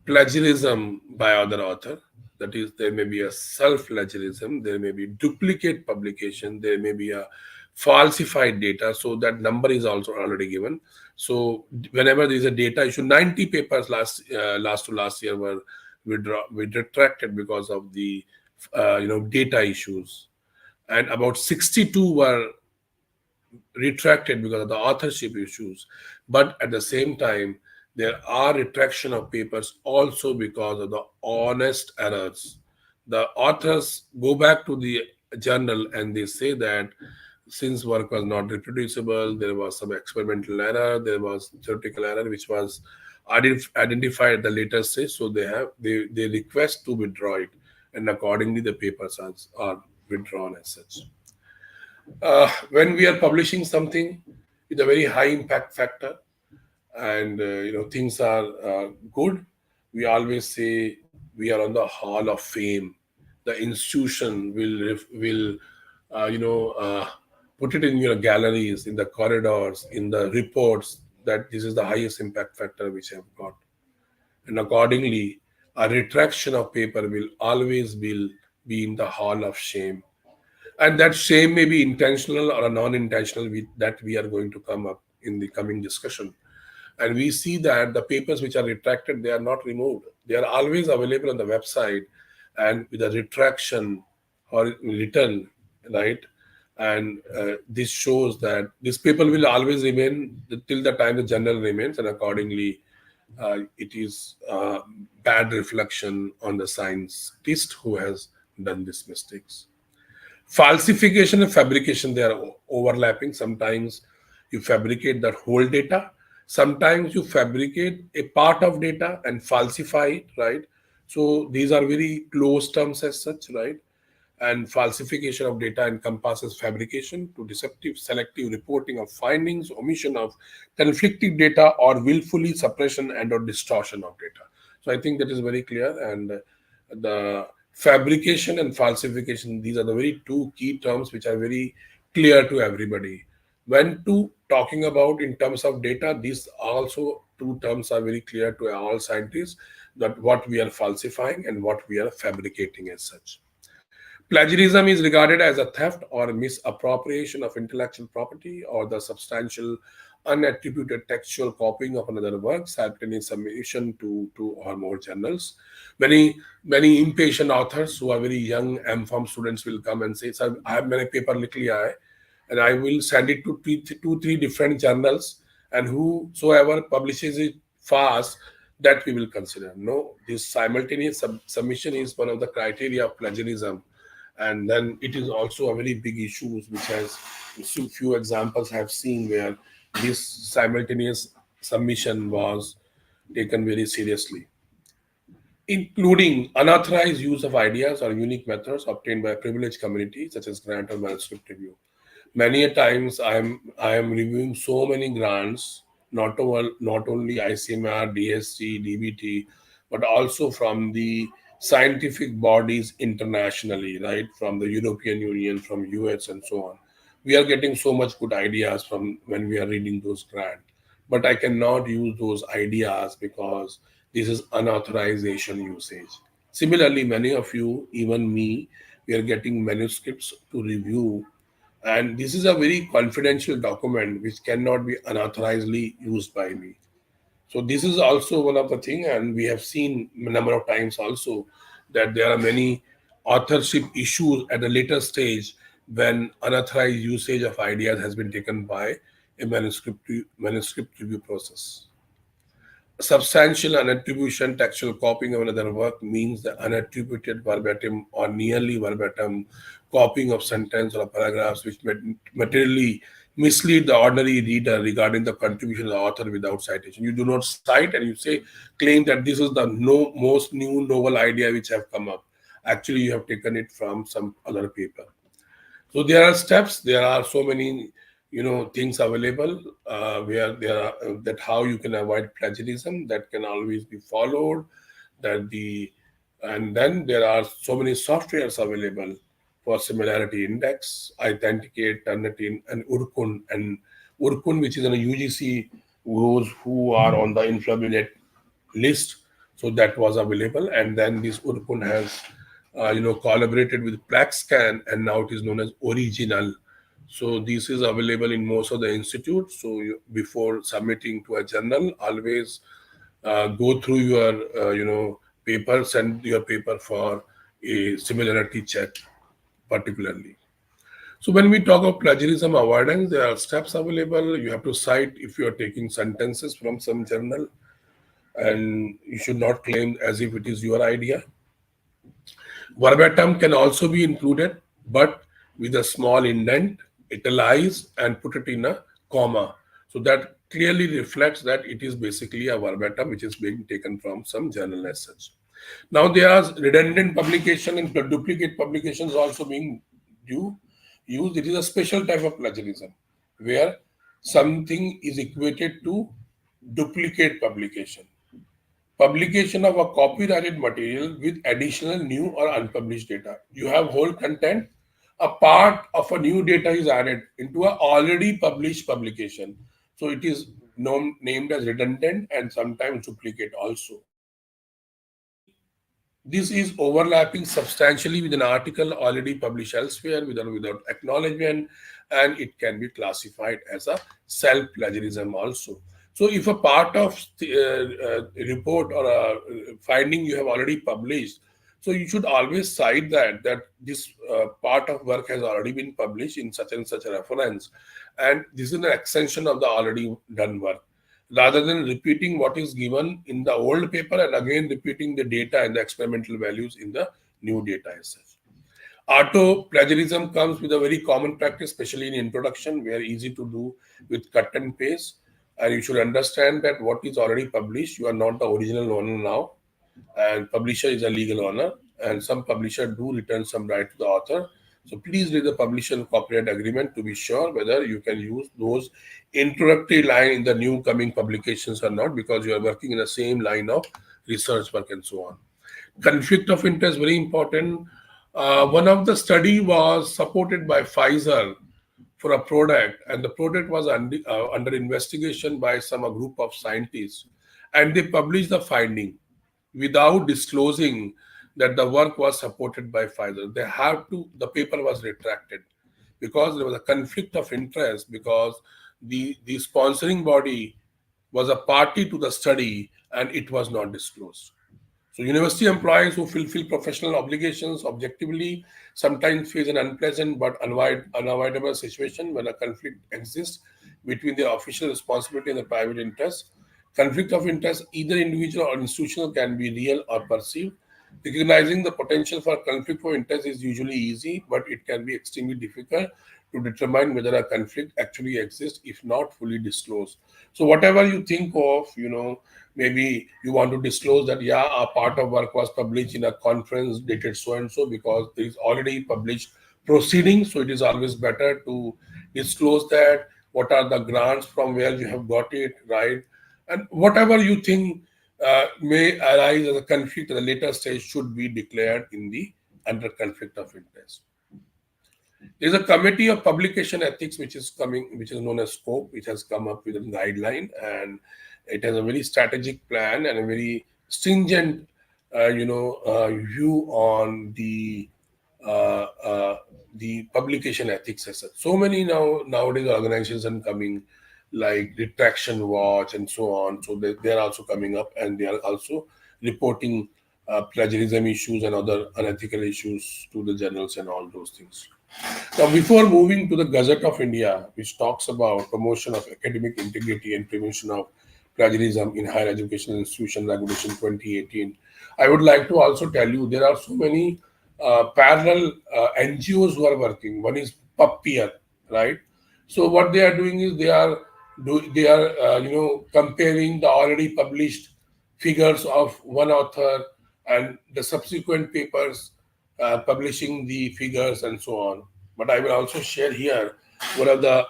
Speaker 2: plagiarism by other author, that is there may be a self plagiarism, there may be duplicate publication, there may be a falsified data, so that number is also already given. So whenever there is a data issue, 90 papers last year were retracted because of the data issues, and about 62 were retracted because of the authorship issues. But at the same time, there are retraction of papers also because of the honest errors. The authors go back to the journal and they say that since work was not reproducible, there was some experimental error, there was theoretical error which was identified at the later stage. So they request to withdraw it, and accordingly the papers are withdrawn as such. When we are publishing something with a very high impact factor, and things are good, we always say we are on the hall of fame. The institution will put it in your galleries, in the corridors, in the reports, that this is the highest impact factor which I've got, and accordingly a retraction of paper will always be in the hall of shame. And that shame may be intentional or a non-intentional, that we are going to come up in the coming discussion. And we see that the papers which are retracted, they are not removed, they are always available on the website, and with a retraction or written, right? And this shows that this paper will always remain till the time the journal remains, and accordingly it is bad reflection on the scientist who has done these mistakes. Falsification and fabrication, they are overlapping. Sometimes you fabricate that whole data, sometimes you fabricate a part of data and falsify it, right? So these are very close terms as such, right? And falsification of data encompasses fabrication to deceptive selective reporting of findings, omission of conflicting data, or willfully suppression and or distortion of data. So I think that is very clear. And the fabrication and falsification, these are the very two key terms which are very clear to everybody. When to talking about in terms of data, these also two terms are very clear to all scientists, that what we are falsifying and what we are fabricating as such. Plagiarism is regarded as a theft or misappropriation of intellectual property, or the substantial unattributed textual copying of another work, simultaneous submission to or more journals. Many impatient authors who are very young M.Pharm students will come and say, "Sir, I have many paper likh liya hai, and I will send it to two, three different journals, and whosoever publishes it fast, that we will consider." No, this simultaneous submission is one of the criteria of plagiarism, and then it is also a very big issue which has few examples I have seen where this simultaneous submission was taken very seriously, including unauthorized use of ideas or unique methods obtained by a privileged community, such as grant or manuscript review. Many a times I am reviewing so many grants, not only ICMR, DST, DBT, but also from the scientific bodies internationally, right? From the European Union, from US, and so on. We are getting so much good ideas from when we are reading those grants, but I cannot use those ideas because this is unauthorization usage. Similarly, many of you, even me, we are getting manuscripts to review, and this is a very confidential document which cannot be unauthorizedly used by me. So this is also one of the thing, and we have seen a number of times also that there are many authorship issues at a later stage when unauthorized usage of ideas has been taken by a manuscript review process. Substantial unattribution, textual copying of another work means the unattributed verbatim or nearly verbatim copying of sentence or paragraphs which materially mislead the ordinary reader regarding the contribution of the author without citation. You do not cite and you say claim that this is the most new novel idea which have come up. Actually, you have taken it from some other paper. So there are steps. There are so many, things available where there are that how you can avoid plagiarism that can always be followed. That the and then there are so many softwares available for similarity index, Authenticate, Turnitin, and Urkun. And Urkun, which is in a UGC, those who are on the inflammate list. So that was available, and then this Urkun has, collaborated with PlaxScan, and now it is known as Original. So this is available in most of the institutes. So before submitting to a journal, always go through your, paper, send your paper for a similarity check, particularly. So when we talk of plagiarism avoidance, there are steps available. You have to cite if you are taking sentences from some journal, and you should not claim as if it is your idea. Verbatim can also be included, but with a small indent, italize, and put it in a comma. So that clearly reflects that it is basically a verbatim which is being taken from some journal as such. Now there are redundant publication and duplicate publications also being used. It is a special type of plagiarism where something is equated to duplicate publication. Publication of a copyrighted material with additional new or unpublished data. You have whole content, a part of a new data is added into a already published publication. So it is named as redundant and sometimes duplicate also. Finally, this is overlapping substantially with an article already published elsewhere without acknowledgement, and it can be classified as a self plagiarism also. So, if a part of the report or a finding you have already published, so you should always cite that this part of work has already been published in such and such a reference, and this is an extension of the already done work rather than repeating what is given in the old paper and again repeating the data and the experimental values in the new data as such. Auto plagiarism comes with a very common practice, especially in introduction, where easy to do with cut and paste. And you should understand that what is already published, you are not the original owner now, and publisher is a legal owner, and some publisher do return some right to the author. So please read the publisher and copyright agreement to be sure whether you can use those introductory line in the new coming publications or not, because you are working in the same line of research work and so on. Conflict of interest, very important. One of the study was supported by Pfizer for a product, and the product was under investigation by some a group of scientists, and they published the finding without disclosing that the work was supported by Pfizer. The paper was retracted because there was a conflict of interest, because the sponsoring body was a party to the study and it was not disclosed. So university employees who fulfill professional obligations objectively sometimes face an unpleasant but unavoidable situation when a conflict exists between their official responsibility and the private interest. Conflict of interest, either individual or institutional, can be real or perceived. Recognizing the potential for conflict of interest is usually easy, but it can be extremely difficult to determine whether a conflict actually exists if not fully disclosed. So whatever you think of, maybe you want to disclose that, yeah, a part of work was published in a conference dated so and so, because there is already published proceedings. So it is always better to disclose that. What are the grants from where you have got it, right? And whatever you think may arise as a conflict at a later stage should be declared in the under conflict of interest. There is a committee of publication ethics which is known as SCOPE, which has come up with a guideline, and it has a very strategic plan and a very stringent, view on uh, uh, the publication ethics as such. So many nowadays organizations are coming, like Retraction Watch and so on. So they are also coming up, and they are also reporting plagiarism issues and other unethical issues to the journals and all those things. Now, before moving to the Gazette of India, which talks about promotion of academic integrity and prevention of Plagiarism in Higher Education Institution Regulation 2018. I would like to also tell you there are so many parallel NGOs who are working. One is PubPeer, right? So what they are doing is they are comparing the already published figures of one author and the subsequent papers, publishing the figures and so on. But I will also share here one of the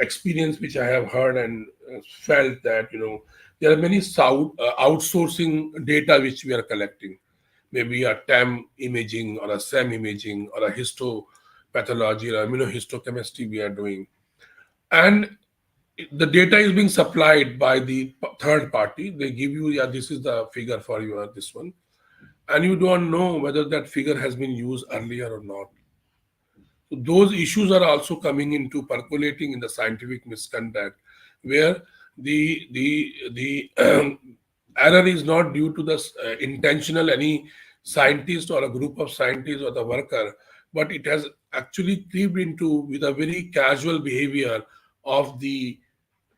Speaker 2: experience which I have heard and felt that there are many outsourcing data which we are collecting, maybe a TAM imaging or a SEM imaging or a histopathology or immunohistochemistry we are doing, and the data is being supplied by the third party. They give you, yeah, this is the figure for you, this one, and you don't know whether that figure has been used earlier or not. So those issues are also coming into percolating in the scientific misconduct, where the error is not due to the intentional any scientist or a group of scientists or the worker, but it has actually creeped into with a very casual behavior of the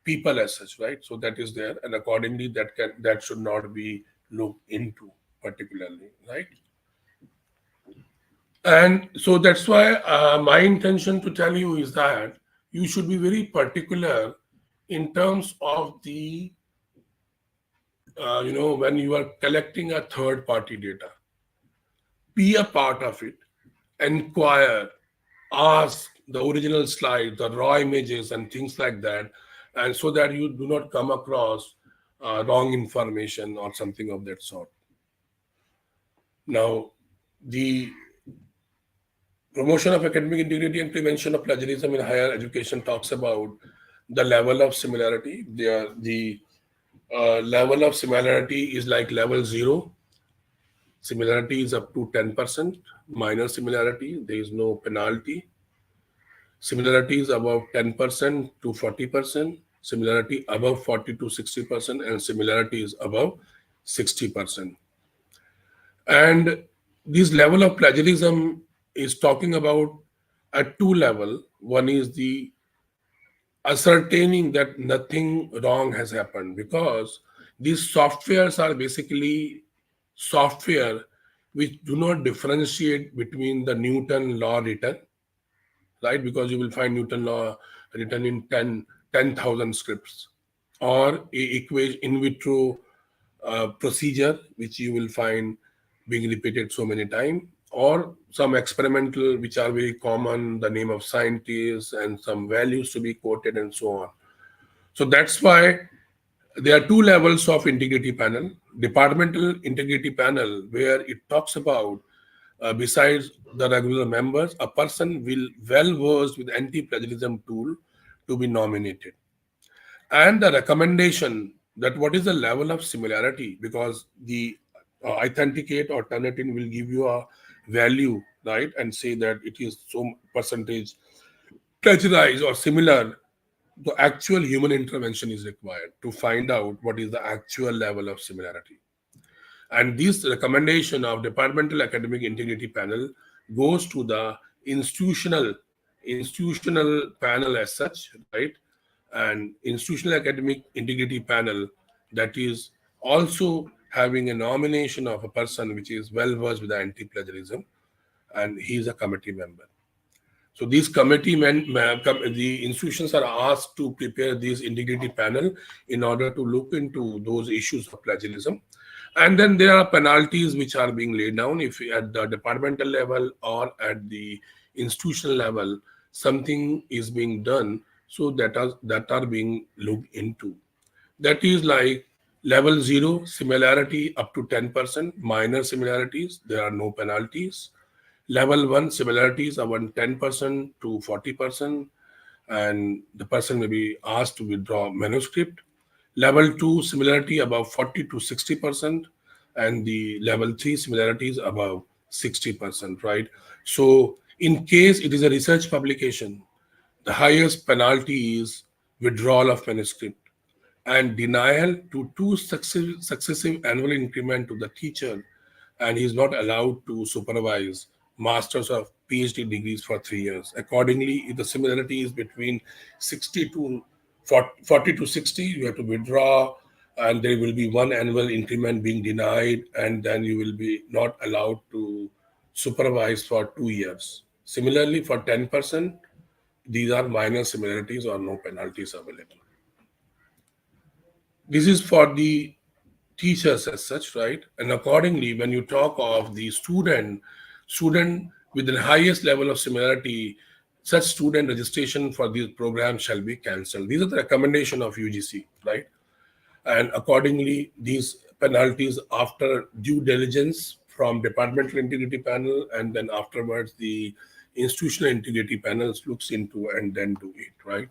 Speaker 2: people as such, right? So that is there, and accordingly that should not be looked into particularly, right? And so that's why my intention to tell you is that you should be very particular in terms of the, when you are collecting a third party data, be a part of it, inquire, ask the original slide, the raw images, and things like that, and so that you do not come across wrong information or something of that sort. Now, the Promotion of Academic Integrity and Prevention of Plagiarism in Higher Education talks about the level of similarity. The level of similarity is like level 0. Similarity is up to 10%. Minor similarity, there is no penalty. Similarity is above 10% to 40%. Similarity above 40 to 60%, and similarity is above 60%. And this level of plagiarism is talking about at two level. One is the ascertaining that nothing wrong has happened, because these softwares are basically software which do not differentiate between the Newton law written, right? Because you will find Newton law written in 10,000 scripts, or in vitro procedure which you will find being repeated so many times, or some experimental which are very common, the name of scientists and some values to be quoted and so on. So that's why there are two levels of integrity panel. Departmental integrity panel, where it talks about besides the regular members, a person will well versed with anti-plagiarism tool to be nominated, and the recommendation that what is the level of similarity, because the authenticate or Turnitin will give you a value, right, and say that it is so percentage plagiarized or similar. The actual human intervention is required to find out what is the actual level of similarity. And this recommendation of Departmental Academic Integrity Panel goes to the institutional panel as such, right? And institutional academic integrity panel, that is also having a nomination of a person which is well versed with anti-plagiarism, and he is a committee member. So these the institutions are asked to prepare this integrity panel in order to look into those issues of plagiarism. And then there are penalties which are being laid down if at the departmental level or at the institutional level something is being done. So that are being looked into. That is like level 0, similarity up to 10%, minor similarities, there are no penalties. Level 1, similarities about 10% to 40%, and the person may be asked to withdraw manuscript. Level 2, similarity above 40 to 60%, and the level 3 similarities above 60%, right? So in case it is a research publication, the highest penalty is withdrawal of manuscript and denial to two successive annual increment to the teacher, and he is not allowed to supervise masters of PhD degrees for 3 years. Accordingly, if the similarity is between 60 to 40 to 60, you have to withdraw, and there will be one annual increment being denied, and then you will be not allowed to supervise for 2 years. Similarly, for 10%, these are minor similarities or no penalties available. This is for the teachers as such, right? And accordingly, when you talk of the student with the highest level of similarity, such student registration for these programs shall be cancelled. These are the recommendation of UGC, right? And accordingly, these penalties after due diligence from departmental integrity panel, and then afterwards the institutional integrity panels looks into and then do it, right?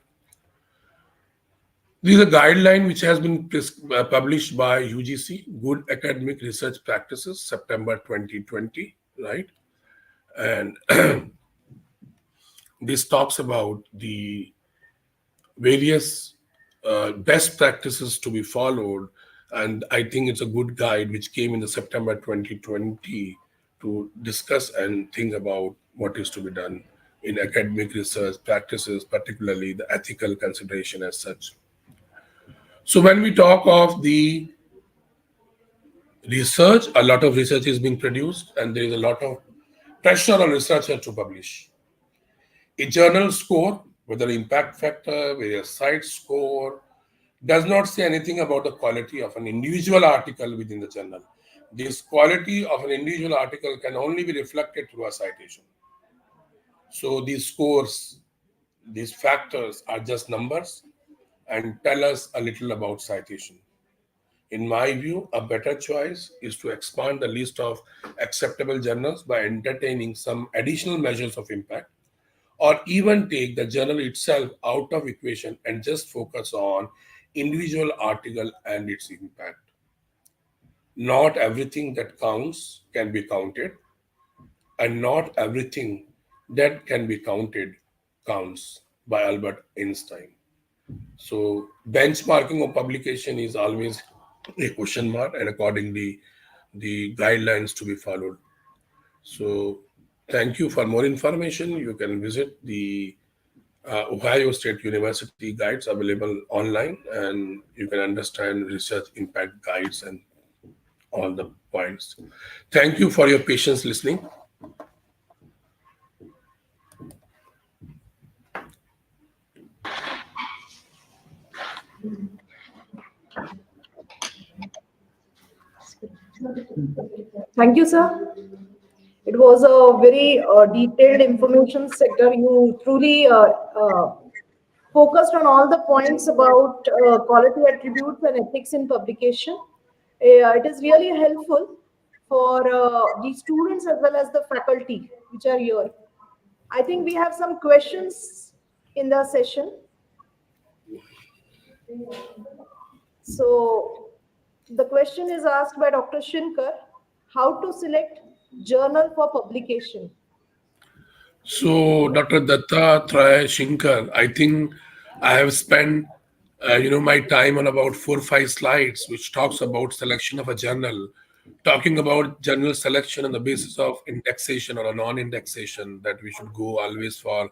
Speaker 2: This is a guideline which has been published by UGC, Good Academic Research Practices, September 2020, right? And this talks about the various best practices to be followed. And I think it's a good guide which came in the September 2020 to discuss and think about what is to be done in academic research practices, particularly the ethical consideration as such. So when we talk of the research, a lot of research is being produced, and there is a lot of pressure on researchers to publish. A journal score, whether impact factor, various site score, does not say anything about the quality of an individual article within the journal. This quality of an individual article can only be reflected through a citation. So these scores, these factors are just numbers and tell us a little about citation. In my view, a better choice is to expand the list of acceptable journals by entertaining some additional measures of impact, or even take the journal itself out of equation and just focus on individual article and its impact. Not everything that counts can be counted, and not everything that can be counted counts, by Albert Einstein. So benchmarking of publication is always a question mark, and accordingly, the guidelines to be followed. So thank you. For more information, you can visit the Ohio State University guides available online, and you can understand research impact guides and all the points. Thank you for your patience listening.
Speaker 1: Thank you, sir. It was a very detailed information sector. You truly focused on all the points about quality attributes and ethics in publication. It is really helpful for the students as well as the faculty which are here. I think we have some questions in the session. So the question is asked by Dr. Shinkar, how to select journal for publication?
Speaker 2: So, Dr. Datta Traya Shinkar, I think I have spent my time on about 4 or 5 slides, which talks about selection of a journal, talking about journal selection on the basis of indexation or a non-indexation, that we should go always for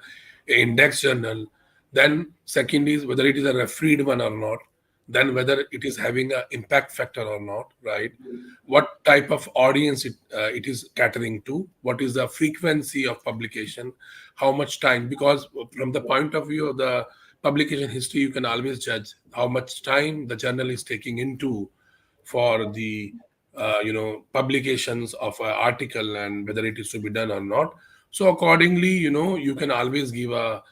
Speaker 2: a index journal. Then second is whether it is a refereed one or not. Then whether it is having an impact factor or not, right? What type of audience it is catering to, what is the frequency of publication, how much time, because from the point of view of the publication history, you can always judge how much time the journal is taking into for the publications of an article, and whether it is to be done or not. So accordingly, you can always give a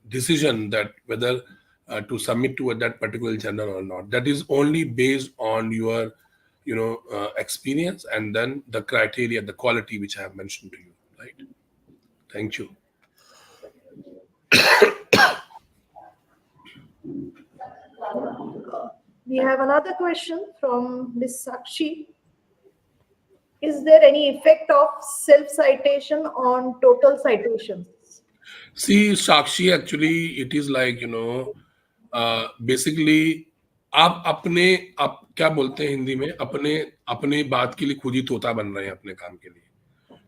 Speaker 2: decision that whether to submit to that particular journal or not. That is only based on your experience, and then the criteria, the quality which I have mentioned to you, right? Thank you.
Speaker 1: We have another question from Ms. Sakshi. Is there any effect of self-citation on total citations?
Speaker 2: See, Sakshi, actually, it is like, basically, आप अपने आप क्या बोलते हैं हिंदी में, अपने अपने बात के लिए खुद ही तोता बन रहे हैं अपने काम के लिए.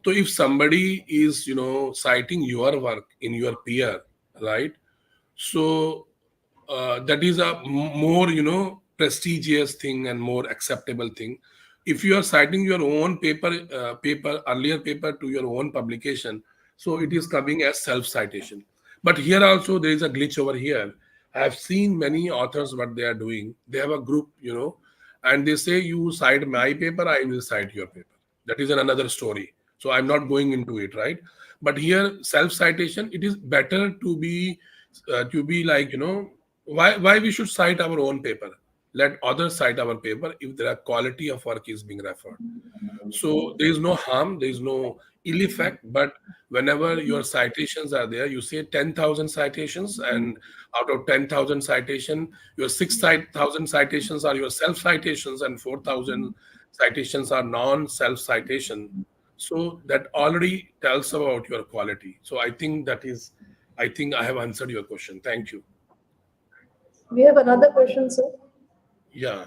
Speaker 2: So if somebody is, citing your work in your peer, right? So that is a more, prestigious thing and more acceptable thing. If you are citing your own earlier paper to your own publication, so it is coming as self citation. But here also there is a glitch over here. I have seen many authors what they are doing. They have a group, and they say, you cite my paper, I will cite your paper. That is another story. So I'm not going into it, right? But here self citation, it is better to be like, why we should cite our own paper. Let others cite our paper if their quality of work is being referred. So there is no harm, there is no ill effect. But whenever your citations are there, you say 10,000 citations, and out of 10,000 citation, your 6,000 citations are your self citations, and 4,000 citations are non self citation. So that already tells about your quality. So I think I have answered your question. Thank you.
Speaker 1: We have another question, sir.
Speaker 2: Yeah.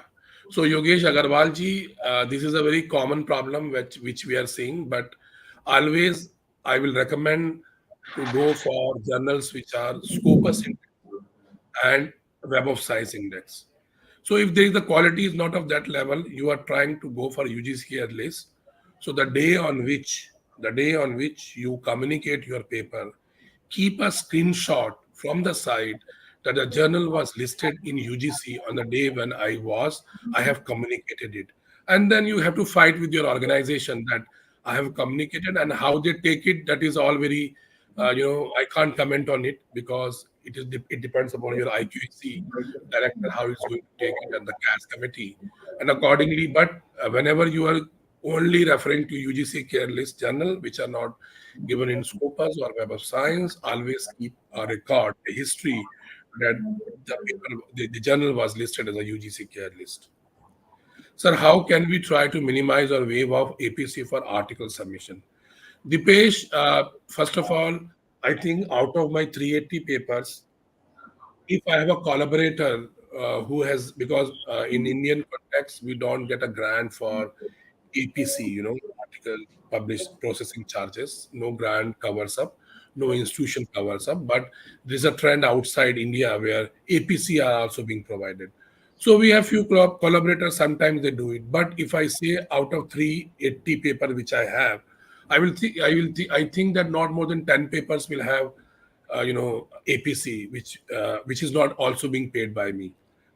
Speaker 2: So Yogesh Agarwal ji, this is a very common problem which we are seeing, but always I will recommend to go for journals which are Scopus Index and Web of Science Index. So if there is the quality is not of that level, you are trying to go for UGC list. So the day on which you communicate your paper, keep a screenshot from the site that the journal was listed in UGC on the day when I have communicated it. And then you have to fight with your organization that I have communicated, and how they take it. That is all very, I can't comment on it because it depends upon your IQAC director how he's going to take it, and the CAS committee, and accordingly. But whenever you are only referring to UGC care list journal, which are not given in Scopus or Web of Science, always keep a record, a history that the journal was listed as a UGC care list. Sir, how can we try to minimize or waive off APC for article submission? Dipesh, first of all, I think out of my 380 papers, if I have a collaborator who has, because in Indian context, we don't get a grant for APC, article published processing charges. No grant covers up, no institution covers up. But there's a trend outside India where APC are also being provided. So we have few collaborators. Sometimes they do it. But if I say out of 380 paper which I have, I think that not more than 10 papers will have APC, which is not also being paid by me.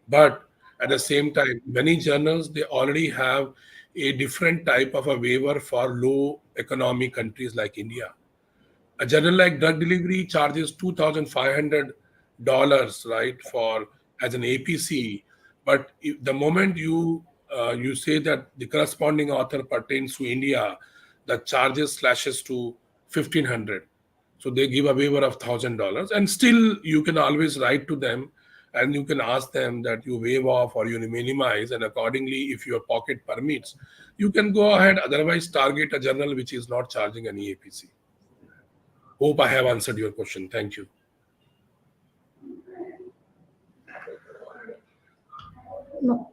Speaker 2: But at the same time, many journals they already have a different type of a waiver for low economy countries like India. A journal like drug delivery charges $2,500, right, for as an APC. But the moment you say that the corresponding author pertains to India, the charges slashes to 1,500. So they give a waiver of $1,000, and still you can always write to them, and you can ask them that you waive off or you minimize, and accordingly, if your pocket permits, you can go ahead. Otherwise, target a journal which is not charging any APC. Hope I have answered your question. Thank you.
Speaker 1: No.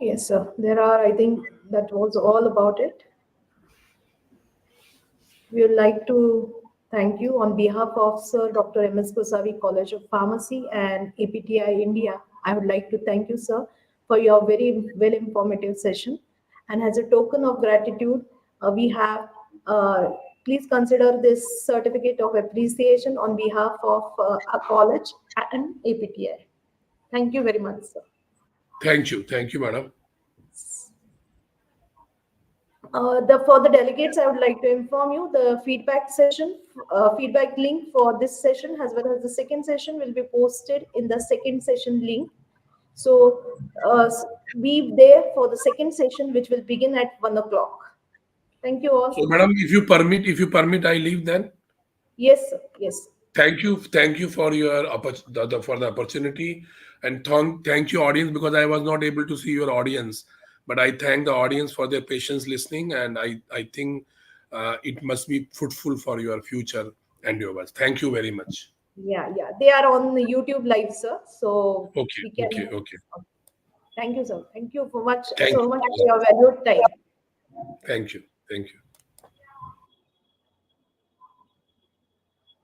Speaker 1: Yes, sir. There are, I think that was all about it. We would like to thank you on behalf of Sir Dr. M.S. Gosavi College of Pharmacy and APTI India. I would like to thank you, sir, for your very well informative session. And as a token of gratitude, we have please consider this certificate of appreciation on behalf of our college and APTI. Thank you very much, sir.
Speaker 2: Thank you. Thank you, madam.
Speaker 1: For the delegates, I would like to inform you the feedback session, feedback link for this session as well as the second session will be posted in the second session link. So be there for the second session, which will begin at 1 o'clock. Thank you all.
Speaker 2: So, madam, if you permit, I leave then.
Speaker 1: Yes, sir. Yes.
Speaker 2: Thank you for for the opportunity, and thank you audience, because I was not able to see your audience, but I thank the audience for their patience listening, and I think it must be fruitful for your future endeavors. Thank you very much.
Speaker 1: Yeah, yeah. They are on the YouTube live, sir. So
Speaker 2: Okay,
Speaker 1: we can.
Speaker 2: okay, okay.
Speaker 1: Thank you, sir. Thank you so much
Speaker 2: Thank
Speaker 1: for
Speaker 2: you,
Speaker 1: your valued time.
Speaker 2: thank you, thank you.